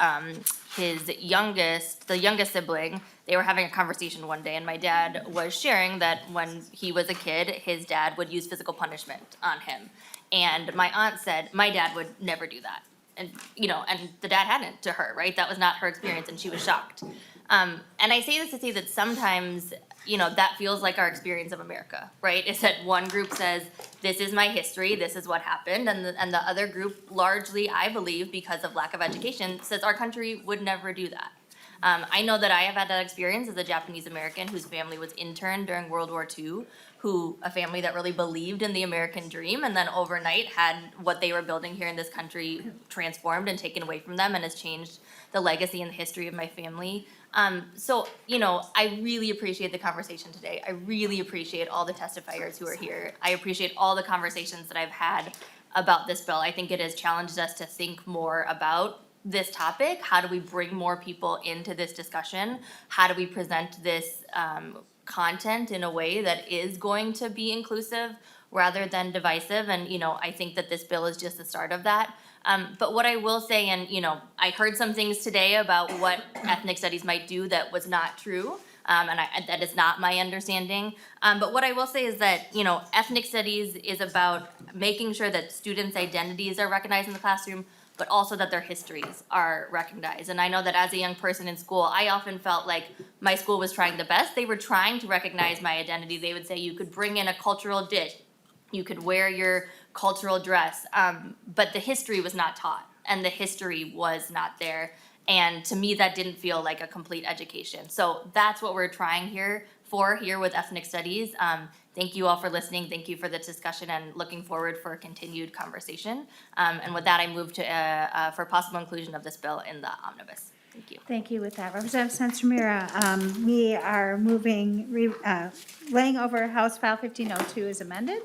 the youngest sibling, they were having a conversation one day, and my dad was sharing that when he was a kid, his dad would use physical punishment on him. And my aunt said, my dad would never do that. And, and the dad hadn't to her, right? That was not her experience, and she was shocked. And I say this to say that sometimes, that feels like our experience of America, right? Is that one group says, this is my history, this is what happened, and the other group, largely, I believe, because of lack of education, says our country would never do that. I know that I have had that experience as a Japanese American whose family was interned during World War II, a family that really believed in the American dream, and then overnight had what they were building here in this country transformed and taken away from them, and has changed the legacy and the history of my family. So, I really appreciate the conversation today. I really appreciate all the testifiers who are here. I appreciate all the conversations that I've had about this bill. I think it has challenged us to think more about this topic. How do we bring more people into this discussion? How do we present this content in a way that is going to be inclusive rather than divisive? And, I think that this bill is just the start of that. But what I will say, and, I heard some things today about what ethnic studies might do that was not true. And that is not my understanding. But what I will say is that, ethnic studies is about making sure that students' identities are recognized in the classroom, but also that their histories are recognized. And I know that as a young person in school, I often felt like my school was trying the best. They were trying to recognize my identity. They would say you could bring in a cultural dish, you could wear your cultural dress, but the history was not taught, and the history was not there. And to me, that didn't feel like a complete education. So that's what we're trying here with ethnic studies. Thank you all for listening. Thank you for the discussion, and looking forward for a continued conversation. And with that, I move to for possible inclusion of this bill in the omnibus. Thank you. Thank you. With that, Representative Sencer-Mura, we are laying over House File 1502 as amended,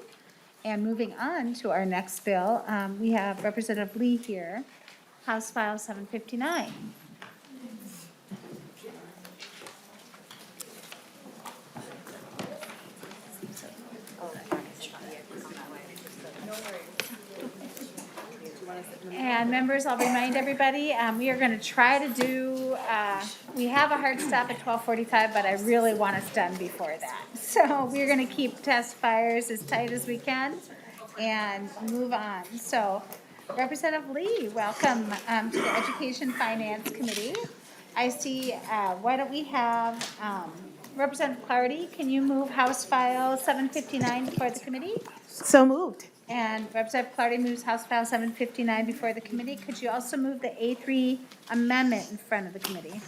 and moving on to our next bill. We have Representative Lee here, House File 759. And members, I'll remind everybody, we are going to try to do, we have a hard stop at 12:45, but I really want us done before that. So we're going to keep testifiers as tight as we can and move on. So Representative Lee, welcome to the Education Finance Committee. I see, why don't we have Representative Clardy, can you move House File 759 before the committee? So moved. And Representative Clardy moves House File 759 before the committee. Could you also move the A3 amendment in front of the committee?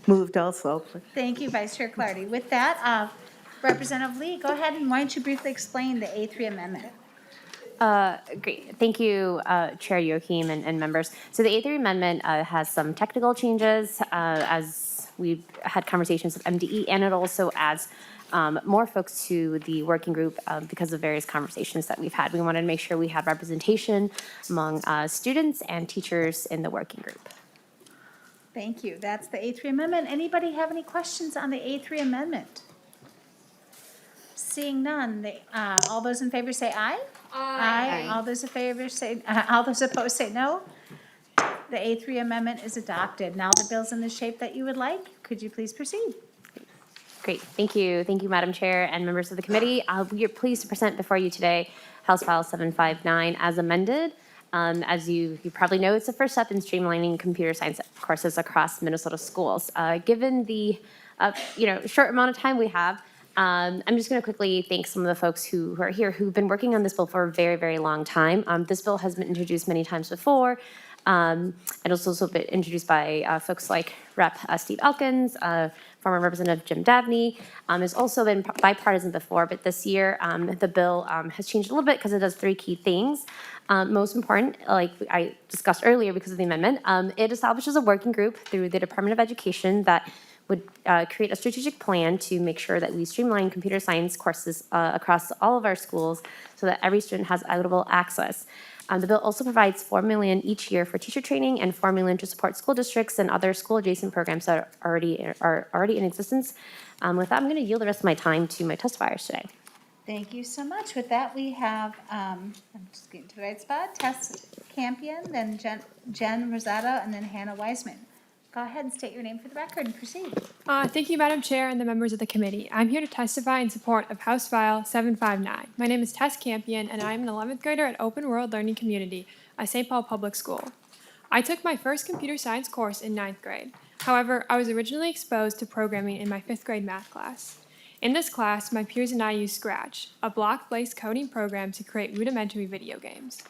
Moved also. Thank you, Vice Chair Clardy. With that, Representative Lee, go ahead, and why don't you briefly explain the A3 amendment? Great. Thank you, Chair Joachim and members. So the A3 amendment has some technical changes as we've had conversations with MDE, and it also adds more folks to the working group because of various conversations that we've had. We wanted to make sure we had representation among students and teachers in the working group. Thank you. That's the A3 amendment. Anybody have any questions on the A3 amendment? Seeing none, all those in favor say aye. Aye. All those in favor say, all those opposed say no. The A3 amendment is adopted. Now the bill's in the shape that you would like. Could you please proceed? Great. Thank you. Thank you, Madam Chair and members of the committee. We are pleased to present before you today House File 759 as amended. As you probably know, it's the first step in streamlining computer science courses across Minnesota schools. Given the short amount of time we have, I'm just going to quickly thank some of the folks who are here who've been working on this bill for a very, very long time. This bill has been introduced many times before. And it's also been introduced by folks like Rep. Steve Elkins, former Representative Jim Dabney. It's also been bipartisan before, but this year the bill has changed a little bit because it does 3 key things. Most important, like I discussed earlier because of the amendment, it establishes a working group through the Department of Education that would create a strategic plan to make sure that we streamline computer science courses across all of our schools so that every student has equitable access. The bill also provides $4 million each year for teacher training and $4 million to support school districts and other school-adjacent programs that are already in existence. With that, I'm going to yield the rest of my time to my testifiers today. Thank you so much. With that, we have, I'm just getting to the right spot, Tess Campion, then Jen Rosado, and then Hannah Wiseman. Go ahead and state your name for the record and proceed. Thank you, Madam Chair and the members of the committee. I'm here to testify in support of House File 759. My name is Tess Campion, and I'm an 11th grader at Open World Learning Community at St. Paul Public School. I took my first computer science course in 9th grade. However, I was originally exposed to programming in my 5th grade math class. In this class, my peers and I used Scratch, a block-based coding program to create rudimentary video games.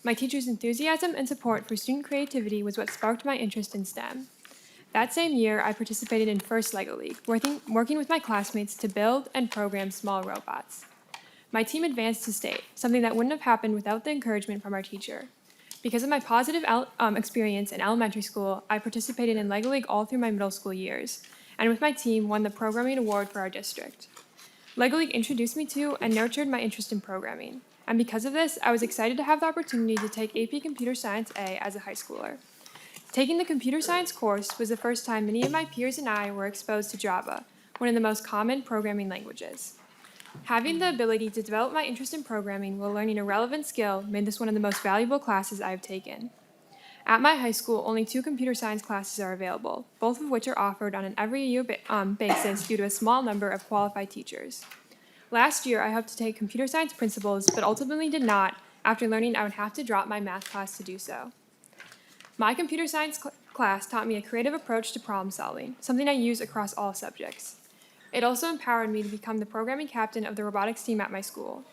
My teacher's enthusiasm and support for student creativity was what sparked my interest in STEM. That same year, I participated in First LEGO League, working with my classmates to build and program small robots. My team advanced to state, something that wouldn't have happened without the encouragement from our teacher. Because of my positive experience in elementary school, I participated in LEGO League all through my middle school years, and with my team won the programming award for our district. LEGO League introduced me to and nurtured my interest in programming, and because of this, I was excited to have the opportunity to take AP Computer Science A as a high schooler. Taking the computer science course was the first time many of my peers and I were exposed to Java, one of the most common programming languages. Having the ability to develop my interest in programming while learning a relevant skill made this one of the most valuable classes I have taken. At my high school, only 2 computer science classes are available, both of which are offered on an every year basis due to a small number of qualified teachers. Last year, I hoped to take computer science principles, but ultimately did not after learning I would have to drop my math class to do so. My computer science class taught me a creative approach to problem solving, something I use across all subjects. It also empowered me to become the programming captain of the robotics team at my school.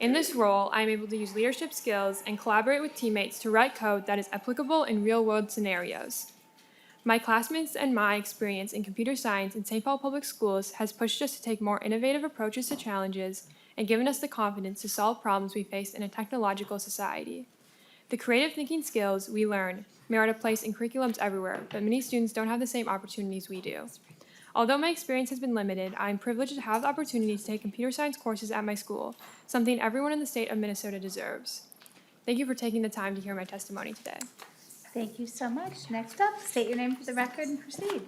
In this role, I am able to use leadership skills and collaborate with teammates to write code that is applicable in real-world scenarios. My classmates and my experience in computer science in St. Paul Public Schools has pushed us to take more innovative approaches to challenges and given us the confidence to solve problems we face in a technological society. The creative thinking skills we learn merit a place in curriculums everywhere, but many students don't have the same opportunities we do. Although my experience has been limited, I am privileged to have the opportunity to take computer science courses at my school, something everyone in the state of Minnesota deserves. Thank you for taking the time to hear my testimony today. Thank you so much. Next up, state your name for the record and proceed.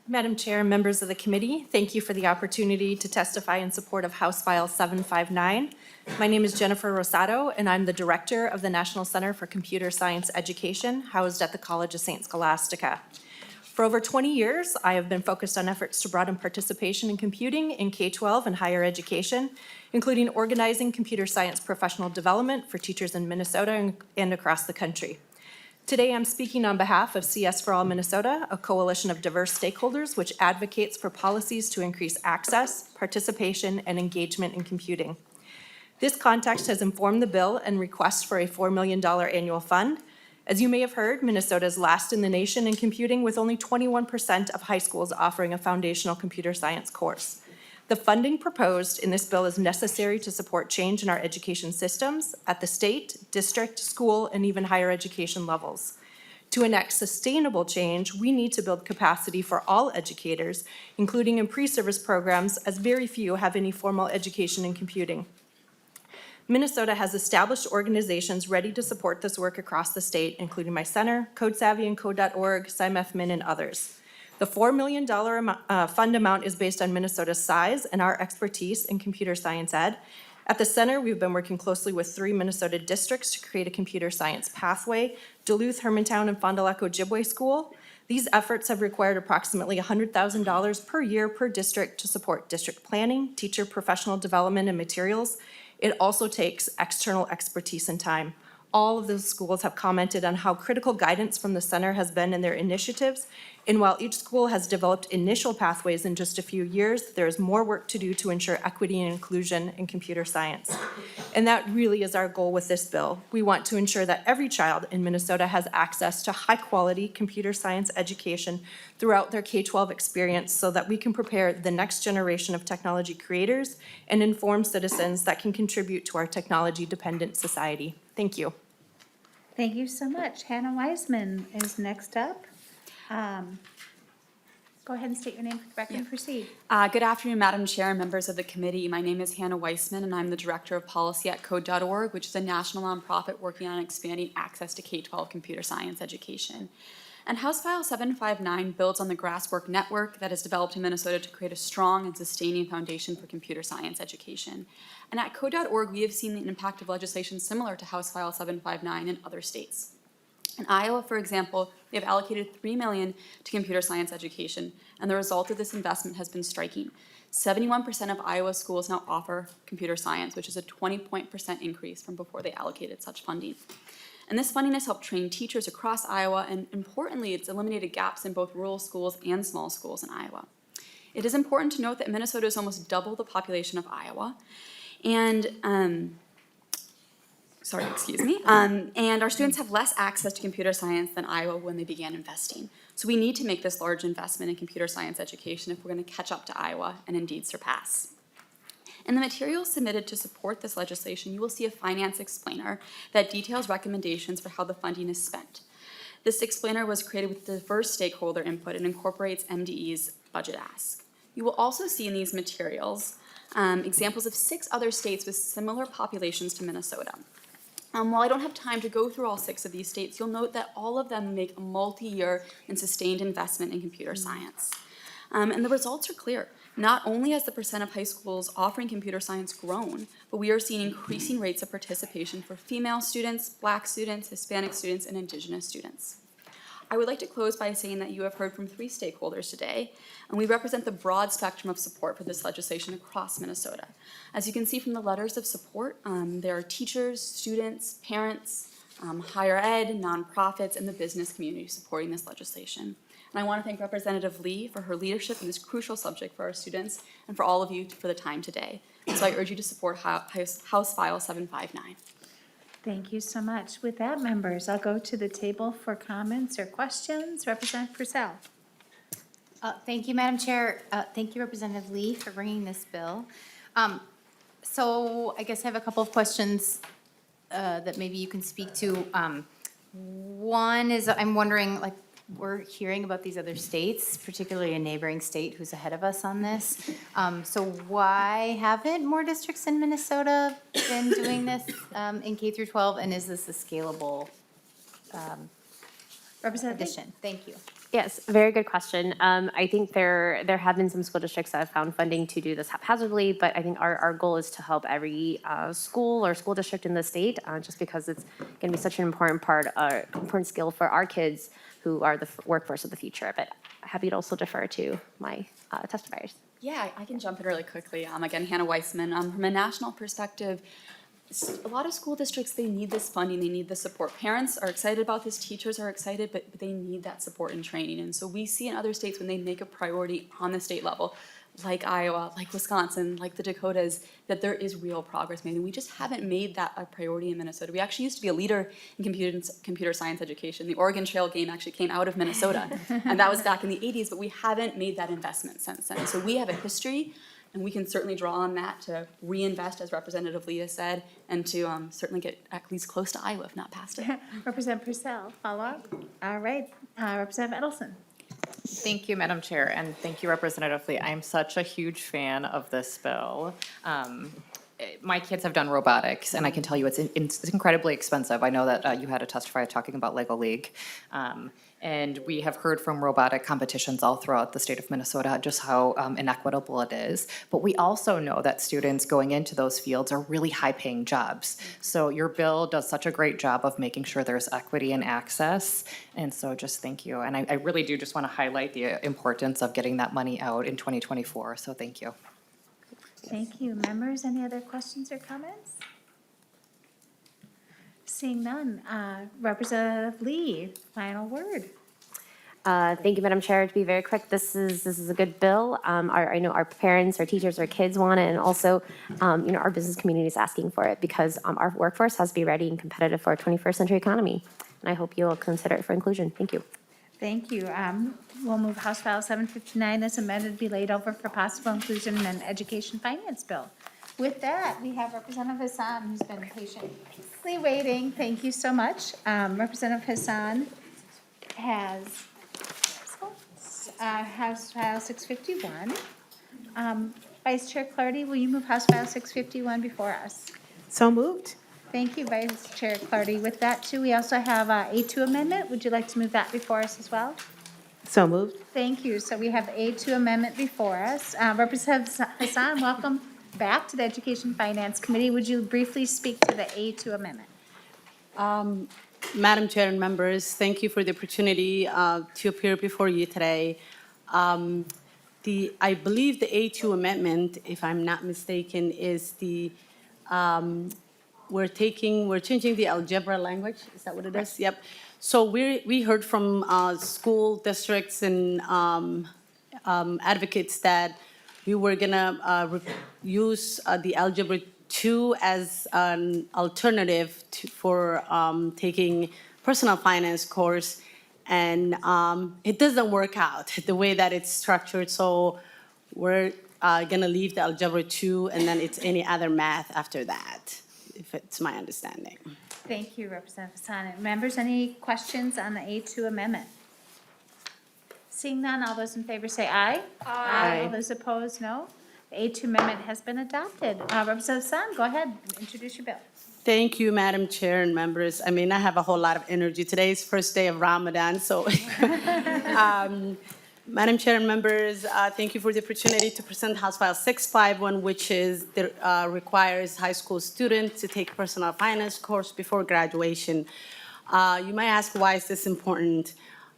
Madam Chair and members of the committee, thank you for the opportunity to testify in support of House File 759. My name is Jennifer Rosado, and I'm the Director of the National Center for Computer Science Education, housed at the College of St. Scholastica. For over 20 years, I have been focused on efforts to broaden participation in computing in K-12 and higher education, including organizing computer science professional development for teachers in Minnesota and across the country. Today, I'm speaking on behalf of CS for All Minnesota, a coalition of diverse stakeholders which advocates for policies to increase access, participation, and engagement in computing. This context has informed the bill and request for a $4 million annual fund. As you may have heard, Minnesota is last in the nation in computing, with only 21% of high schools offering a foundational computer science course. The funding proposed in this bill is necessary to support change in our education systems at the state, district, school, and even higher education levels. To enact sustainable change, we need to build capacity for all educators, including in pre-service programs, as very few have any formal education in computing. Minnesota has established organizations ready to support this work across the state, including my center, Code Savvy and Code.org, SciMFMin, and others. The $4 million fund amount is based on Minnesota's size and our expertise in computer science ed. At the center, we've been working closely with 3 Minnesota districts to create a computer science pathway, Duluth, Hermantown, and Fond du Lac Ojibwe School. These efforts have required approximately $100,000 per year per district to support district planning, teacher professional development, and materials. It also takes external expertise and time. All of those schools have commented on how critical guidance from the center has been in their initiatives. And while each school has developed initial pathways in just a few years, there is more work to do to ensure equity and inclusion in computer science. And that really is our goal with this bill. We want to ensure that every child in Minnesota has access to high-quality computer science education throughout their K-12 experience so that we can prepare the next generation of technology creators and informed citizens that can contribute to our technology-dependent society. Thank you. Thank you so much. Hannah Wiseman is next up. Go ahead and state your name for the record and proceed. Good afternoon, Madam Chair and members of the committee. My name is Hannah Weissman, and I'm the Director of Policy at Code.org, which is a national nonprofit working on expanding access to K-12 computer science education. And House File 759 builds on the Grasswork network that is developed in Minnesota to create a strong and sustaining foundation for computer science education. And at Code.org, we have seen the impact of legislation similar to House File 759 in other states. In Iowa, for example, we have allocated $3 million to computer science education, and the result of this investment has been striking. 71% of Iowa schools now offer computer science, which is a 20% increase from before they allocated such funding. And this funding has helped train teachers across Iowa, and importantly, it's eliminated gaps in both rural schools and small schools in Iowa. It is important to note that Minnesota is almost double the population of Iowa, and and our students have less access to computer science than Iowa when they began investing. So we need to make this large investment in computer science education if we're going to catch up to Iowa and indeed surpass. In the materials submitted to support this legislation, you will see a finance explainer that details recommendations for how the funding is spent. This explainer was created with diverse stakeholder input and incorporates MDE's budget ask. You will also see in these materials examples of 6 other states with similar populations to Minnesota. While I don't have time to go through all 6 of these states, you'll note that all of them make a multi-year and sustained investment in computer science. And the results are clear. Not only has the percent of high schools offering computer science grown, but we are seeing increasing rates of participation for female students, Black students, Hispanic students, and Indigenous students. I would like to close by saying that you have heard from 3 stakeholders today, and we represent the broad spectrum of support for this legislation across Minnesota. As you can see from the letters of support, there are teachers, students, parents, higher ed, nonprofits, and the business community supporting this legislation. And I want to thank Representative Lee for her leadership in this crucial subject for our students, and for all of you for the time today. And so I urge you to support House File 759. Thank you so much. With that, members, I'll go to the table for comments or questions. Representative Purcell. Thank you, Madam Chair. Thank you, Representative Lee, for bringing this bill. So I guess I have a couple of questions that maybe you can speak to. One is, I'm wondering, like, we're hearing about these other states, particularly a neighboring state who's ahead of us on this. So why haven't more districts in Minnesota been doing this in K through 12? And is this a scalable addition? Thank you. Yes, very good question. I think there have been some school districts that have found funding to do this haphazardly, but I think our goal is to help every school or school district in the state, just because it's going to be such an important important skill for our kids who are the workforce of the future. But happy to also defer to my testifiers. Yeah, I can jump in really quickly. Again, Hannah Weissman. From a national perspective, a lot of school districts, they need this funding, they need the support. Parents are excited about this, teachers are excited, but they need that support and training. And so we see in other states when they make a priority on the state level, like Iowa, like Wisconsin, like the Dakotas, that there is real progress made. And we just haven't made that a priority in Minnesota. We actually used to be a leader in computer science education. The Oregon Trail game actually came out of Minnesota, and that was back in the 80s, but we haven't made that investment since then. So we have a history, and we can certainly draw on that to reinvest, as Representative Leah said, and to certainly get at least close to Iowa, if not past it. Representative Purcell, follow up? All right, Representative Edelson. Thank you, Madam Chair, and thank you, Representative Lee. I'm such a huge fan of this bill. My kids have done robotics, and I can tell you it's incredibly expensive. I know that you had a testifier talking about Lego League. And we have heard from robotic competitions all throughout the state of Minnesota just how inequitable it is. But we also know that students going into those fields are really high-paying jobs. So your bill does such a great job of making sure there's equity and access. And so just thank you. And I really do just want to highlight the importance of getting that money out in 2024. So thank you. Thank you. Members, any other questions or comments? Seeing none, Representative Lee, final word. Thank you, Madam Chair. To be very quick, this is a good bill. I know our parents, our teachers, our kids want it, and also, our business community is asking for it because our workforce has to be ready and competitive for a 21st century economy. And I hope you'll consider it for inclusion. Thank you. Thank you. We'll move House File 759 as amended, be laid over for possible inclusion in an education finance bill. With that, we have Representative Hassan, who's been patiently waiting. Thank you so much. Representative Hassan has House File 651. Vice Chair Clardy, will you move House File 651 before us? So moved. Thank you, Vice Chair Clardy. With that, too, we also have a A2 amendment. Would you like to move that before us as well? So moved. Thank you. So we have A2 amendment before us. Representative Hassan, welcome back to the Education Finance Committee. Would you briefly speak to the A2 amendment? Madam Chair and members, thank you for the opportunity to appear before you today. I believe the A2 amendment, if I'm not mistaken, is we're changing the algebra language. Is that what it is? Yep. So we heard from school districts and advocates that we were gonna use the algebra 2 as an alternative for taking personal finance course, and it doesn't work out the way that it's structured. So we're gonna leave the algebra 2, and then it's any other math after that, if it's my understanding. Thank you, Representative Hassan. Members, any questions on the A2 amendment? Seeing none, all those in favor say aye. Aye. All those opposed, no. The A2 amendment has been adopted. Representative Hassan, go ahead, introduce your bill. Thank you, Madam Chair and members. I may not have a whole lot of energy. Today is first day of Ramadan, so. Madam Chair and members, thank you for the opportunity to present House File 651, which requires high school students to take personal finance course before graduation. You might ask, why is this important?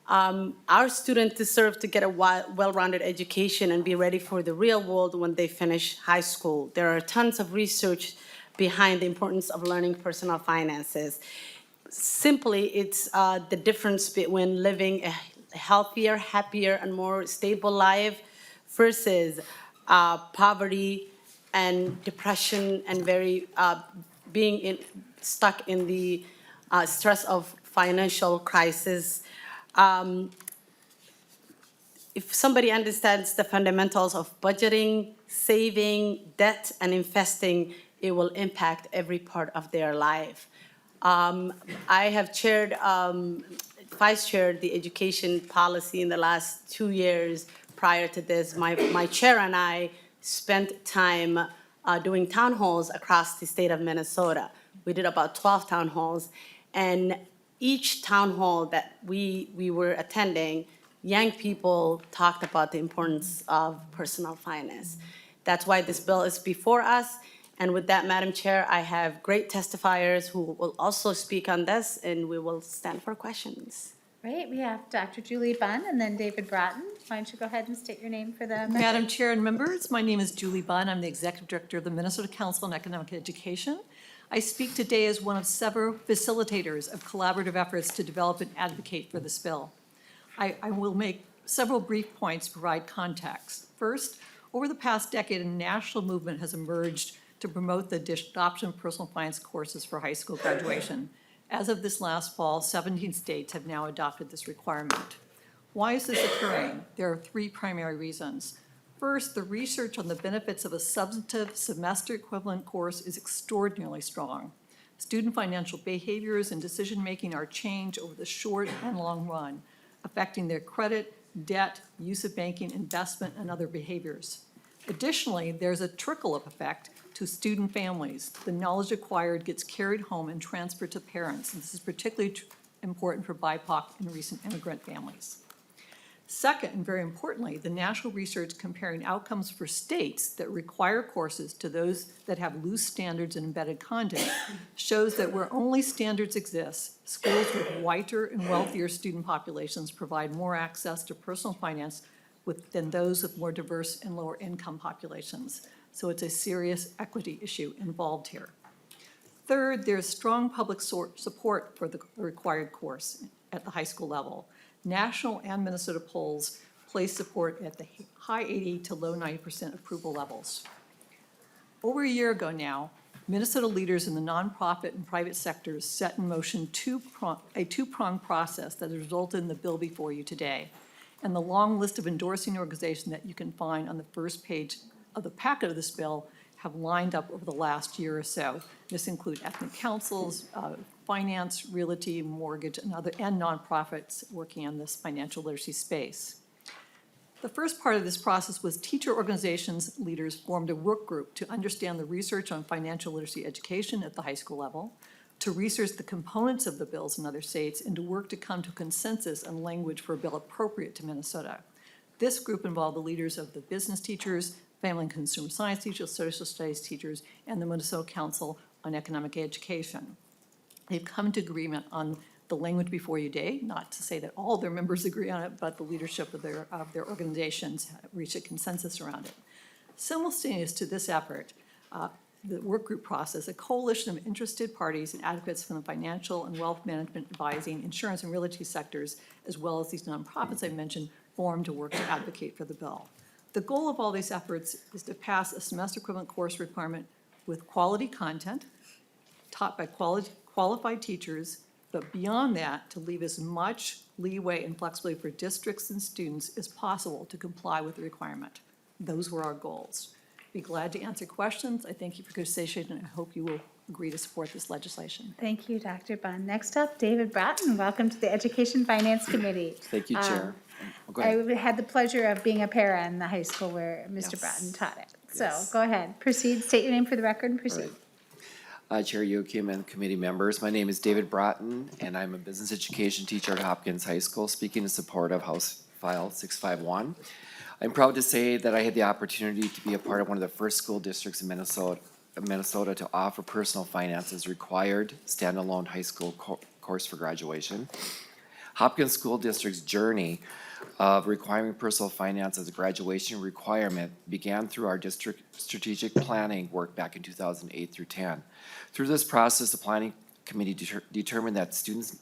Our students deserve to get a well-rounded education and be ready for the real world when they finish high school. There are tons of research behind the importance of learning personal finances. Simply, it's the difference between living a healthier, happier, and more stable life versus poverty and depression and being stuck in the stress of financial crisis. If somebody understands the fundamentals of budgeting, saving, debt, and investing, it will impact every part of their life. I have vice-chaired the education policy in the last 2 years. Prior to this, my chair and I spent time doing town halls across the state of Minnesota. We did about 12 town halls, and each town hall that we were attending, young people talked about the importance of personal finance. That's why this bill is before us. And with that, Madam Chair, I have great testifiers who will also speak on this, and we will stand for questions. Great, we have Dr. Julie Bunn and then David Broughton. Why don't you go ahead and state your name for the record? Madam Chair and members, my name is Julie Bunn. I'm the Executive Director of the Minnesota Council on Economic Education. I speak today as one of several facilitators of collaborative efforts to develop and advocate for this bill. I will make several brief points to provide context. First, over the past decade, a national movement has emerged to promote the adoption of personal finance courses for high school graduation. As of this last fall, 17 states have now adopted this requirement. Why is this occurring? There are 3 primary reasons. First, the research on the benefits of a substantive semester equivalent course is extraordinarily strong. Student financial behaviors and decision-making are changed over the short and long run, affecting their credit, debt, use of banking, investment, and other behaviors. Additionally, there's a trickle-up effect to student families. The knowledge acquired gets carried home and transferred to parents, and this is particularly important for BIPOC and recent immigrant families. Second, and very importantly, the national research comparing outcomes for states that require courses to those that have loose standards and embedded content shows that where only standards exist, schools with whiter and wealthier student populations provide more access to personal finance than those with more diverse and lower income populations. So it's a serious equity issue involved here. Third, there's strong public support for the required course at the high school level. National and Minnesota polls place support at the high 80 to low 90% approval levels. Over a year ago now, Minnesota leaders in the nonprofit and private sectors set in motion a two-pronged process that has resulted in the bill before you today. And the long list of endorsing organizations that you can find on the first page of the packet of this bill have lined up over the last year or so. This includes ethnic councils, finance, realty, mortgage, and nonprofits working on this financial literacy space. The first part of this process was teacher organizations leaders formed a work group to understand the research on financial literacy education at the high school level, to research the components of the bills in other states, and to work to come to consensus on language for a bill appropriate to Minnesota. This group involved the leaders of the business teachers, family and consumer science teachers, social studies teachers, and the Minnesota Council on Economic Education. They've come to agreement on the language before you today, not to say that all their members agree on it, but the leadership of their organizations reached a consensus around it. Simultaneous to this effort, the work group process, a coalition of interested parties and advocates from the financial and wealth management, advising, insurance, and realty sectors, as well as these nonprofits I mentioned, formed to work to advocate for the bill. The goal of all these efforts is to pass a semester equivalent course requirement with quality content, taught by qualified teachers, but beyond that, to leave as much leeway and flexibility for districts and students as possible to comply with the requirement. Those were our goals. Be glad to answer questions. I thank you for your consideration, and I hope you will agree to support this legislation. Thank you, Dr. Bunn. Next up, David Bratton. Welcome to the Education Finance Committee. Thank you, Chair. Go I ahead. had the pleasure of being a para in the high school where Mr. Bratton taught it. So go ahead, proceed, state your name for the record and proceed. Chair Yoakim and committee members, my name is David Bratton, and I'm a business education teacher at Hopkins High School, speaking in support of House File 651. I'm proud to say that I had the opportunity to be a part of one of the first school districts in Minnesota to offer personal finance as required standalone high school course for graduation. Hopkins School District's journey of requiring personal finance as a graduation requirement began through our district strategic planning work back in 2008 through 10. Through this process, the planning committee determined that students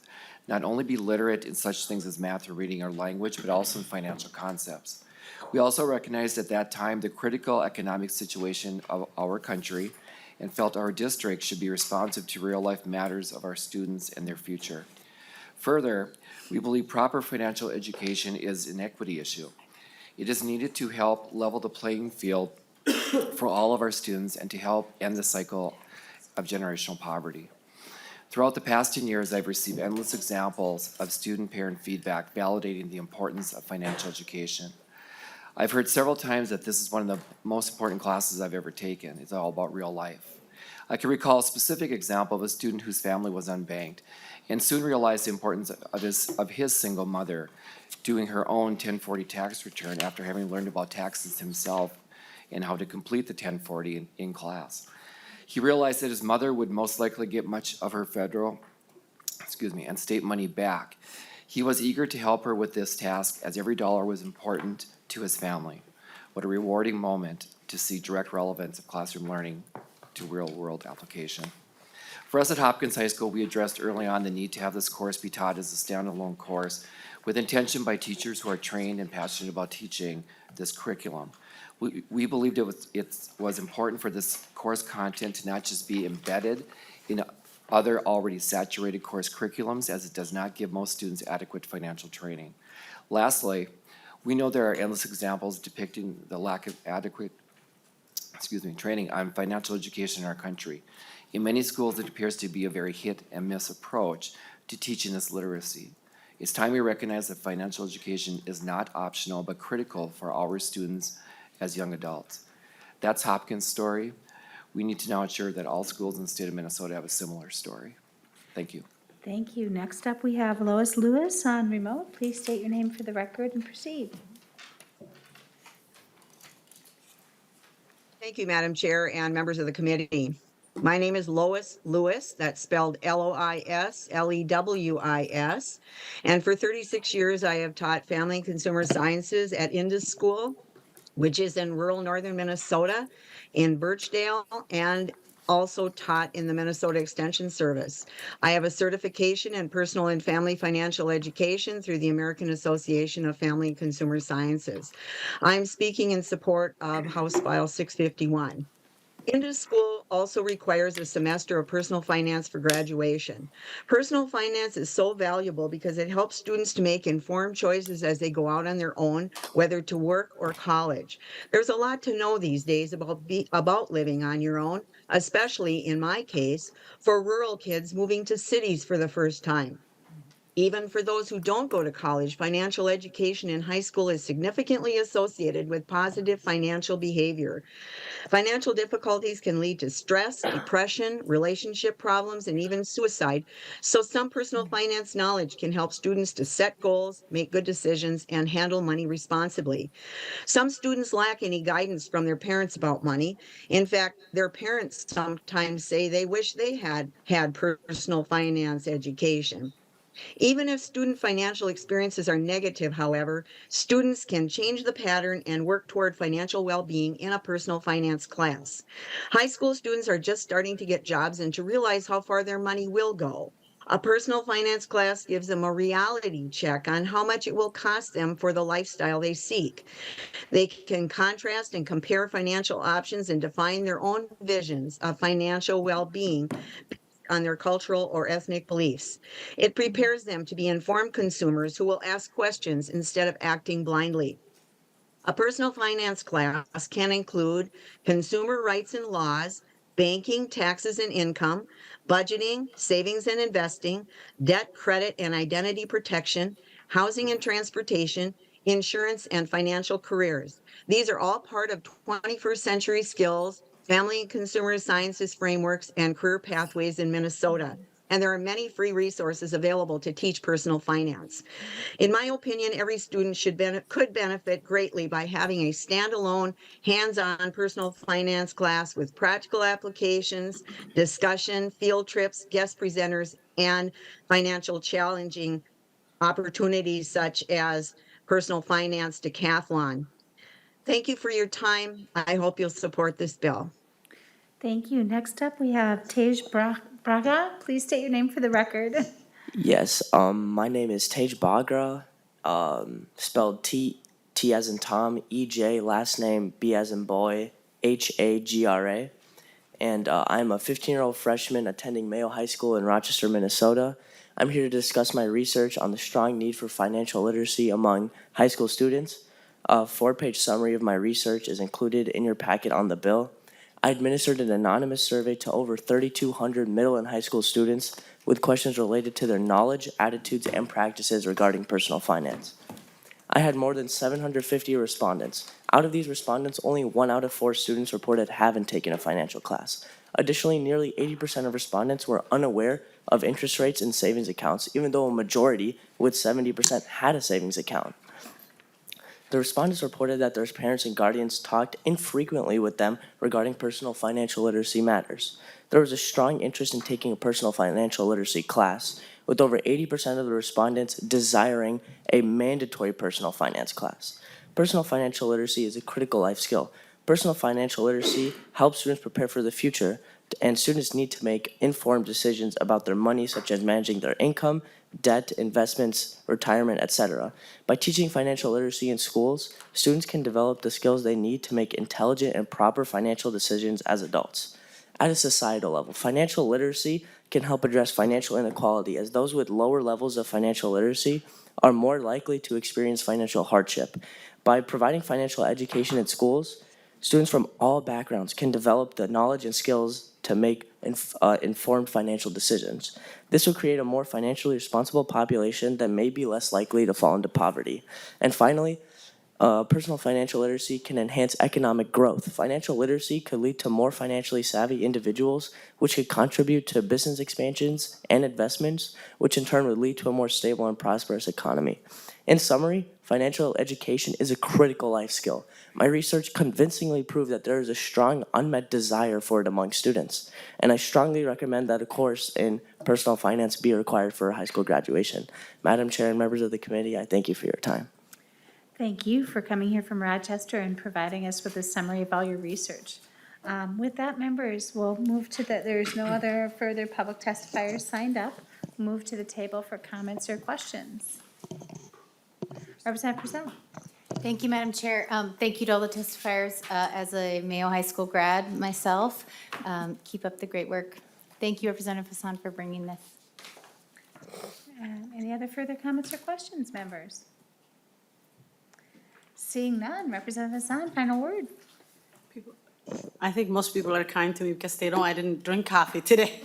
not only be literate in such things as math or reading or language, but also in financial concepts. We also recognized at that time the critical economic situation of our country and felt our district should be responsive to real-life matters of our students and their future. Further, we believe proper financial education is an equity issue. It is needed to help level the playing field for all of our students and to help end the cycle of generational poverty. Throughout the past 10 years, I've received endless examples of student-parent feedback validating the importance of financial education. I've heard several times that this is one of the most important classes I've ever taken. It's all about real life. I can recall a specific example of a student whose family was unbanked and soon realized the importance of his single mother doing her own 1040 tax return after having learned about taxes himself and how to complete the 1040 in class. He realized that his mother would most likely get much of her federal, and state money back. He was eager to help her with this task as every dollar was important to his family. What a rewarding moment to see direct relevance of classroom learning to real-world application. For us at Hopkins High School, we addressed early on the need to have this course be taught as a standalone course with intention by teachers who are trained and passionate about teaching this curriculum. We believed it was important for this course content to not just be embedded in other already saturated course curriculums, as it does not give most students adequate financial training. Lastly, we know there are endless examples depicting the lack of adequate training on financial education in our country. In many schools, it appears to be a very hit and miss approach to teaching this literacy. It's time we recognize that financial education is not optional, but critical for our students as young adults. That's Hopkins' story. We need to now ensure that all schools in the state of Minnesota have a similar story. Thank you. Thank you. Next up, we have Lois Lewis on remote. Please state your name for the record and proceed. Thank you, Madam Chair and members of the committee. My name is Lois Lewis, that's spelled Lois Lewis. And for 36 years, I have taught family and consumer sciences at Indus School, which is in rural northern Minnesota, in Birchdale, and also taught in the Minnesota Extension Service. I have a certification in personal and family financial education through the American Association of Family and Consumer Sciences. I'm speaking in support of House File 651. Indus School also requires a semester of personal finance for graduation. Personal finance is so valuable because it helps students to make informed choices as they go out on their own, whether to work or college. There's a lot to know these days about living on your own, especially in my case, for rural kids moving to cities for the first time. Even for those who don't go to college, financial education in high school is significantly associated with positive financial behavior. Financial difficulties can lead to stress, depression, relationship problems, and even suicide. So some personal finance knowledge can help students to set goals, make good decisions, and handle money responsibly. Some students lack any guidance from their parents about money. In fact, their parents sometimes say they wish they had had personal finance education. Even if student financial experiences are negative, however, students can change the pattern and work toward financial well-being in a personal finance class. High school students are just starting to get jobs and to realize how far their money will go. A personal finance class gives them a reality check on how much it will cost them for the lifestyle they seek. They can contrast and compare financial options and define their own visions of financial well-being on their cultural or ethnic beliefs. It prepares them to be informed consumers who will ask questions instead of acting blindly. A personal finance class can include consumer rights and laws, banking, taxes and income, budgeting, savings and investing, debt, credit and identity protection, housing and transportation, insurance and financial careers. These are all part of 21st century skills, family and consumer sciences frameworks, and career pathways in Minnesota. And there are many free resources available to teach personal finance. In my opinion, every student could benefit greatly by having a standalone, hands-on personal finance class with practical applications, discussion, field trips, guest presenters, and financial challenging opportunities such as personal finance decathlon. Thank you for your time. I hope you'll support this bill. Thank you. Next up, we have Tej Braga. Please state your name for the record. Yes, my name is Tej Bagra, spelled T as in Tom, E-J, last name B as in boy, Hagra. And I'm a 15-year-old freshman attending Mayo High School in Rochester, Minnesota. I'm here to discuss my research on the strong need for financial literacy among high school students. A 4-page summary of my research is included in your packet on the bill. I administered an anonymous survey to over 3,200 middle and high school students with questions related to their knowledge, attitudes, and practices regarding personal finance. I had more than 750 respondents. Out of these respondents, only 1 out of 4 students reported having taken a financial class. Additionally, nearly 80% of respondents were unaware of interest rates in savings accounts, even though a majority, with 70%, had a savings account. The respondents reported that their parents and guardians talked infrequently with them regarding personal financial literacy matters. There was a strong interest in taking a personal financial literacy class, with over 80% of the respondents desiring a mandatory personal finance class. Personal financial literacy is a critical life skill. Personal financial literacy helps students prepare for the future, and students need to make informed decisions about their money, such as managing their income, debt, investments, retirement, etc. By teaching financial literacy in schools, students can develop the skills they need to make intelligent and proper financial decisions as adults. At a societal level, financial literacy can help address financial inequality, as those with lower levels of financial literacy are more likely to experience financial hardship. By providing financial education in schools, students from all backgrounds can develop the knowledge and skills to make informed financial decisions. This will create a more financially responsible population that may be less likely to fall into poverty. And finally, personal financial literacy can enhance economic growth. Financial literacy could lead to more financially savvy individuals, which could contribute to business expansions and investments, which in turn would lead to a more stable and prosperous economy. In summary, financial education is a critical life skill. My research convincingly proved that there is a strong unmet desire for it among students, and I strongly recommend that a course in personal finance be required for high school graduation. Madam Chair and members of the committee, I thank you for your time. Thank you for coming here from Rochester and providing us with a summary of all your research. With that, members, we'll move to there's no other further public testifiers signed up. Move to the table for comments or questions. Representative Purcell. Thank you, Madam Chair. Thank you to all the testifiers. As a Mayo High School grad myself, keep up the great work. Thank you, Representative Hassan, for bringing this. Any other further comments or questions, members? Seeing none, Representative Hassan, final word. I think most people are kind to me because they know I didn't drink coffee today.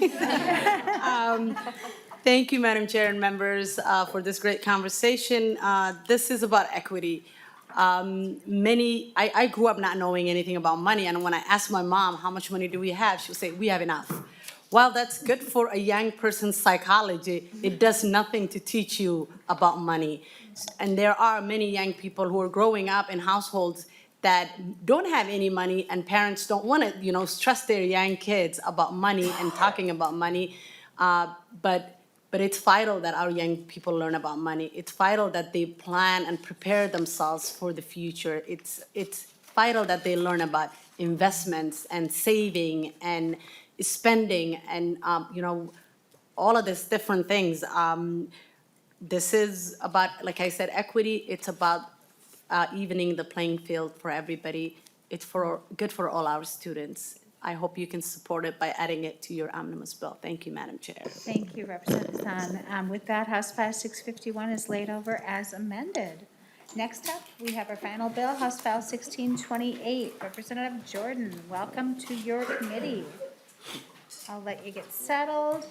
Thank you, Madam Chair and members, for this great conversation. This is about equity. I grew up not knowing anything about money, and when I asked my mom, how much money do we have, she would say, we have enough. While that's good for a young person's psychology, it does nothing to teach you about money. And there are many young people who are growing up in households that don't have any money, and parents don't want to, stress their young kids about money and talking about money. But it's vital that our young people learn about money. It's vital that they plan and prepare themselves for the future. It's vital that they learn about investments and saving and spending and, all of these different things. This is about, like I said, equity. It's about evening the playing field for everybody. It's good for all our students. I hope you can support it by adding it to your omnibus bill. Thank you, Madam Chair. Thank you, Representative Hassan. With that, House File 651 is laid over as amended. Next up, we have our final bill, House File 1628. Representative Jordan, welcome to your committee. I'll let you get settled.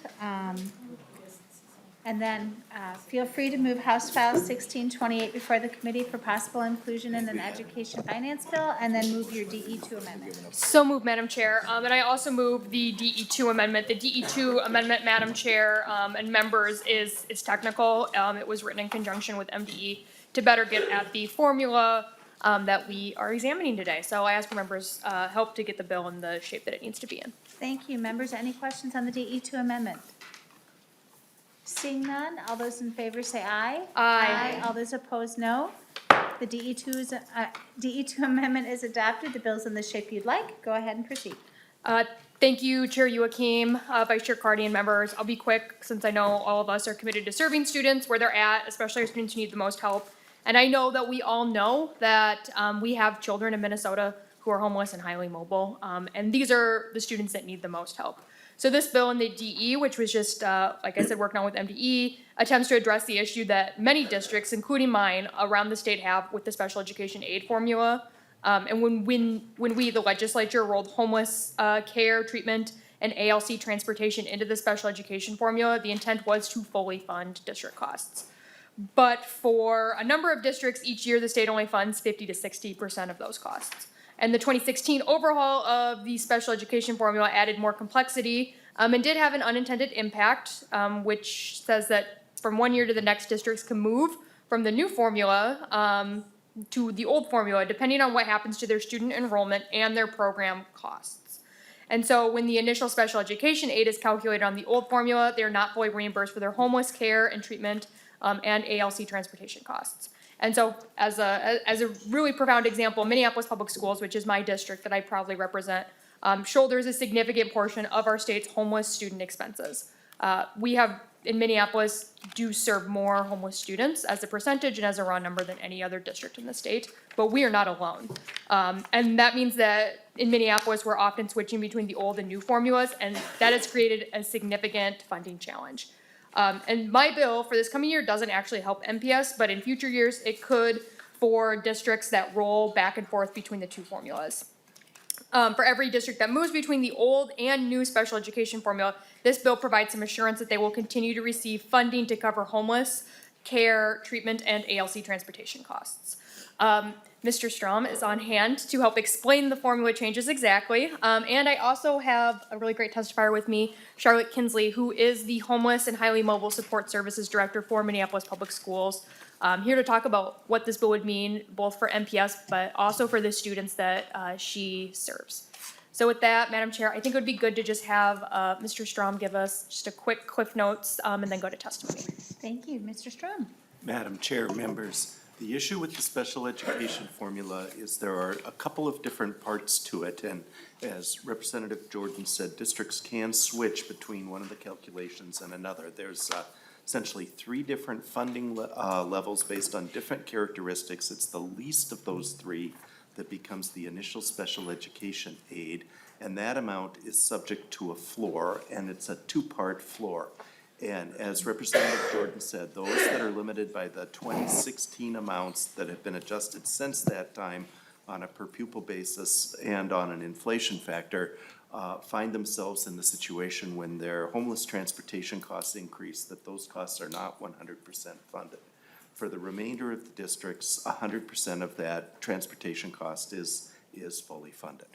And then feel free to move House File 1628 before the committee for possible inclusion in an education finance bill, and then move your DE2 amendment. So moved, Madam Chair. And I also move the DE2 amendment. The DE2 amendment, Madam Chair, and members, is technical. It was written in conjunction with MDE to better get at the formula that we are examining today. So I ask for members' help to get the bill in the shape that it needs to be in. Thank you. Members, any questions on the DE2 amendment? Seeing none, all those in favor say aye. Aye. All those opposed, no. The DE2 amendment is adopted. The bill's in the shape you'd like. Go ahead and proceed. Thank you, Chair Joachim, Vice Chair Cardy, and members. I'll be quick since I know all of us are committed to serving students where they're at, especially our students who need the most help. And I know that we all know that we have children in Minnesota who are homeless and highly mobile, and these are the students that need the most help. So this bill in the DE, which was just, like I said, working on with MDE, attempts to address the issue that many districts, including mine, around the state have with the special education aid formula. And when we, the legislature, rolled homeless care, treatment, and ALC transportation into the special education formula, the intent was to fully fund district costs. But for a number of districts, each year the state only funds 50 to 60% of those costs. And the 2016 overhaul of the special education formula added more complexity and did have an unintended impact, which says that from one year to the next, districts can move from the new formula to the old formula, depending on what happens to their student enrollment and their program costs. And so when the initial special education aid is calculated on the old formula, they're not fully reimbursed for their homeless care and treatment and ALC transportation costs. And so as a really profound example, Minneapolis Public Schools, which is my district that I proudly represent, shoulders a significant portion of our state's homeless student expenses. We have, in Minneapolis, do serve more homeless students as a percentage and as a raw number than any other district in the state, but we are not alone. And that means that in Minneapolis, we're often switching between the old and new formulas, and that has created a significant funding challenge. And my bill for this coming year doesn't actually help MPS, but in future years, it could for districts that roll back and forth between the two formulas. For every district that moves between the old and new special education formula, this bill provides some assurance that they will continue to receive funding to cover homeless care, treatment, and ALC transportation costs. Mr. Strom is on hand to help explain the formula changes exactly. And I also have a really great testifier with me, Charlotte Kinsley, who is the Homeless and Highly Mobile Support Services Director for Minneapolis Public Schools, here to talk about what this bill would mean, both for MPS, but also for the students that she serves. So with that, Madam Chair, I think it would be good to just have Mr. Strom give us just a quick Cliff Notes and then go to testimony. Thank you. Mr. Strom. Madam Chair, members, the issue with the special education formula is there are a couple of different parts to it, and as Representative Jordan said, districts can switch between one of the calculations and another. There's essentially three different funding levels based on different characteristics. It's the least of those three that becomes the initial special education aid, and that amount is subject to a floor, and it's a two-part floor. And as Representative Jordan said, those that are limited by the 2016 amounts that have been adjusted since that time on a per pupil basis and on an inflation factor find themselves in the situation when their homeless transportation costs increase, that those costs are not 100% funded. For the remainder of the districts, 100% of that transportation cost is fully funded.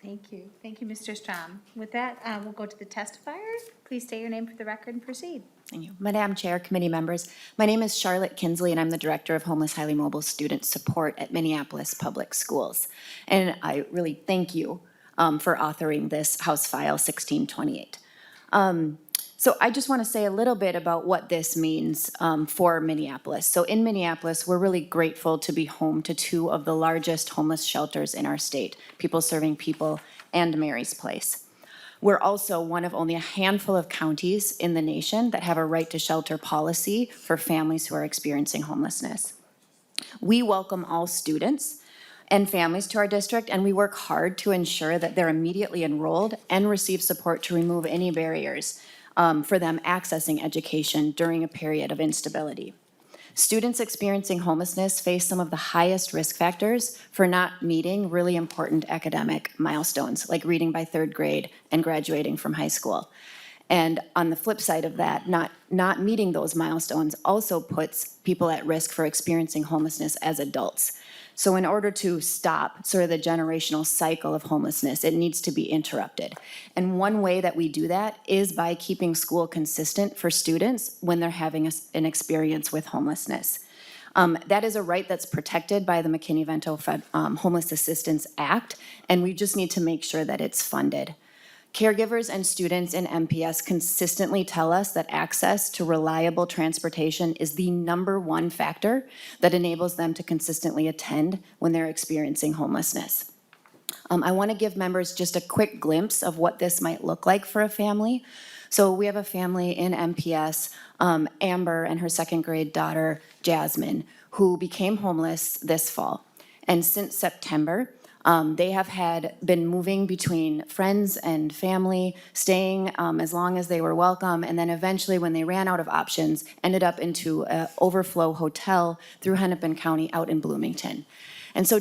Thank you. Thank you, Mr. Strom. With that, we'll go to the testifier. Please state your name for the record and proceed. Thank you. Madam Chair, committee members, my name is Charlotte Kinsley, and I'm the Director of Homeless Highly Mobile Student Support at Minneapolis Public Schools. And I really thank you for authoring this House File 1628. So I just want to say a little bit about what this means for Minneapolis. So in Minneapolis, we're really grateful to be home to two of the largest homeless shelters in our state, People Serving People and Mary's Place. We're also one of only a handful of counties in the nation that have a right to shelter policy for families who are experiencing homelessness. We welcome all students and families to our district, and we work hard to ensure that they're immediately enrolled and receive support to remove any barriers for them accessing education during a period of instability. Students experiencing homelessness face some of the highest risk factors for not meeting really important academic milestones, like reading by third grade and graduating from high school. And on the flip side of that, not meeting those milestones also puts people at risk for experiencing homelessness as adults. So in order to stop sort of the generational cycle of homelessness, it needs to be interrupted. And one way that we do that is by keeping school consistent for students when they're having an experience with homelessness. That is a right that's protected by the McKinney-Vento Homeless Assistance Act, and we just need to make sure that it's funded. Caregivers and students in MPS consistently tell us that access to reliable transportation is the #1 factor that enables them to consistently attend when they're experiencing homelessness. I want to give members just a quick glimpse of what this might look like for a family. So we have a family in MPS, Amber and her second grade daughter, Jasmine, who became homeless this fall. And since September, they have been moving between friends and family, staying as long as they were welcome, and then eventually, when they ran out of options, ended up into an overflow hotel through Hennepin County out in Bloomington. And so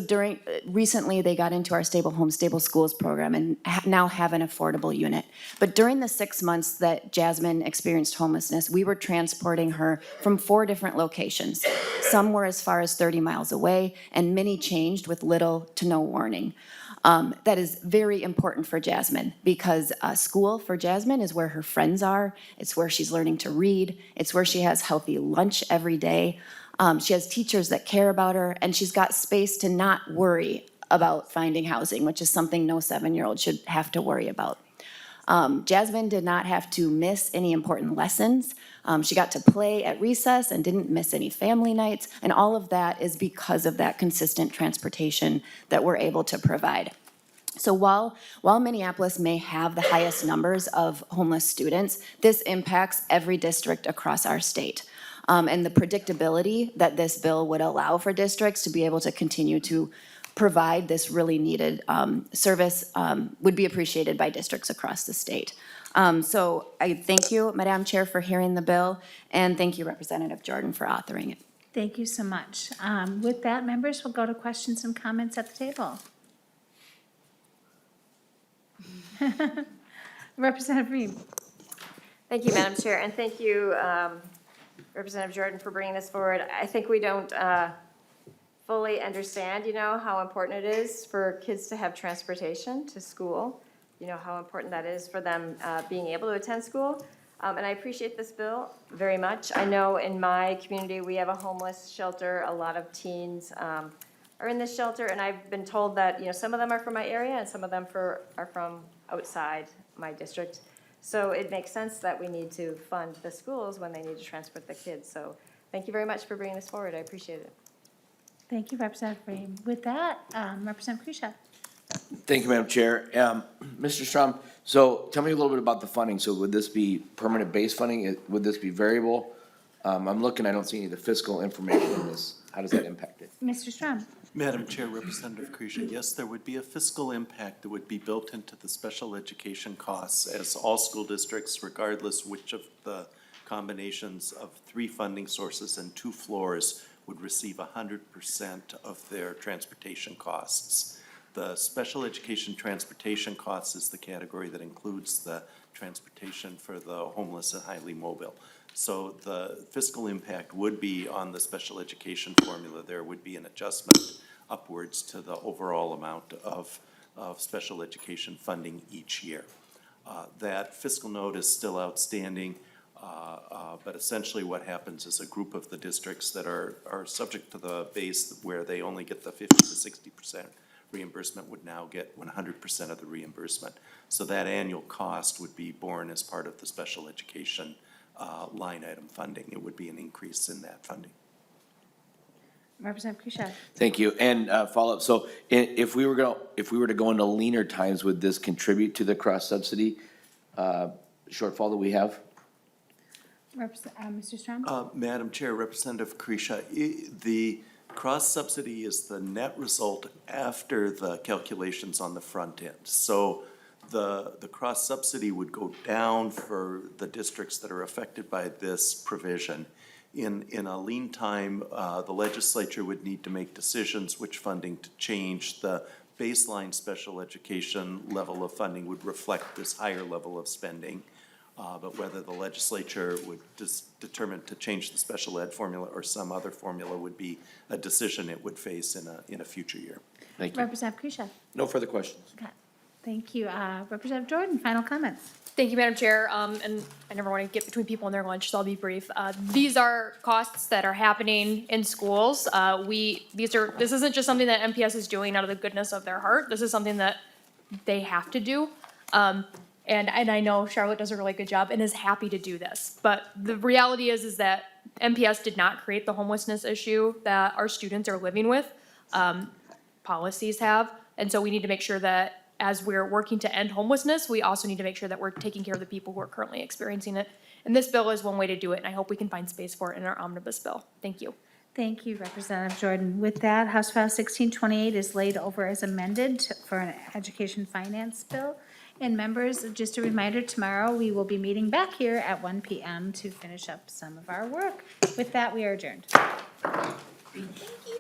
recently they got into our Stable Home, Stable Schools program and now have an affordable unit. But during the 6 months that Jasmine experienced homelessness, we were transporting her from 4 different locations. Some were as far as 30 miles away, and many changed with little to no warning. That is very important for Jasmine because school for Jasmine is where her friends are. It's where she's learning to read. It's where she has healthy lunch every day. She has teachers that care about her, and she's got space to not worry about finding housing, which is something no 7-year-old should have to worry about. Jasmine did not have to miss any important lessons. She got to play at recess and didn't miss any family nights, and all of that is because of that consistent transportation that we're able to provide. So while Minneapolis may have the highest numbers of homeless students, this impacts every district across our state. And the predictability that this bill would allow for districts to be able to continue to provide this really needed service would be appreciated by districts across the state. So I thank you, Madam Chair, for hearing the bill, and thank you, Representative Jordan, for authoring it. Thank you so much. With that, members, we'll go to questions and comments at the table. Representative Reed. Thank you, Madam Chair, and thank you, Representative Jordan, for bringing this forward. I think we don't fully understand, how important it is for kids to have transportation to school, how important that is for them being able to attend school. And I appreciate this bill very much. I know in my community, we have a homeless shelter. A lot of teens are in this shelter, and I've been told that, some of them are from my area and some of them are from outside my district. So it makes sense that we need to fund the schools when they need to transport the kids. So thank you very much for bringing this forward. I appreciate it. Thank you, Representative Reed. With that, Representative Kruschel. Thank you, Madam Chair. Mr. Strom, so tell me a little bit about the funding. So would this be permanent base funding? Would this be variable? I'm looking, I don't see any of the fiscal information in this. How does that impact it? Mr. Strom. Madam Chair, Representative Kruschel, yes, there would be a fiscal impact that would be built into the special education costs as all school districts, regardless which of the combinations of 3 funding sources and 2 floors, would receive 100% of their transportation costs. The special education transportation costs is the category that includes the transportation for the homeless and highly mobile. So the fiscal impact would be on the special education formula. There would be an adjustment upwards to the overall amount of special education funding each year. That fiscal note is still outstanding, but essentially what happens is a group of the districts that are subject to the base where they only get the 50 to 60% reimbursement would now get 100% of the reimbursement. So that annual cost would be borne as part of the special education line item funding. It would be an increase in that funding. Representative Kuschel. Thank you. And follow-up, so if we were to go into leaner times, would this contribute to the cross-subsidy shortfall that we have? Mr. Strong? Madam Chair, Representative Krisha, the cross-subsidy is the net result after the calculations on the front end. So the cross-subsidy would go down for the districts that are affected by this provision. In a lean time, the legislature would need to make decisions which funding to change. The baseline special education level of funding would reflect this higher level of spending. But whether the legislature would determine to change the special ed formula or some other formula would be a decision it would face in a future year. Thank you. Representative Kuschel. No further questions. Okay. Thank you. Representative Jordan, final comments. Thank you, Madam Chair, and I never want to get between people and their lunch, so I'll be brief. These are costs that are happening in schools. This isn't just something that MPS is doing out of the goodness of their heart. This is something that they have to do. And I know Charlotte does a really good job and is happy to do this. But the reality is that MPS did not create the homelessness issue that our students are living with. Policies have. And so we need to make sure that as we're working to end homelessness, we also need to make sure that we're taking care of the people who are currently experiencing it. And this bill is one way to do it, and I hope we can find space for it in our omnibus bill. Thank you. Thank you, Representative Jordan. With that, House File 1628 is laid over as amended for an education finance bill. And members, just a reminder, tomorrow we will be meeting back here at 1 p.m. to finish up some of our work. With that, we are adjourned. Thank you.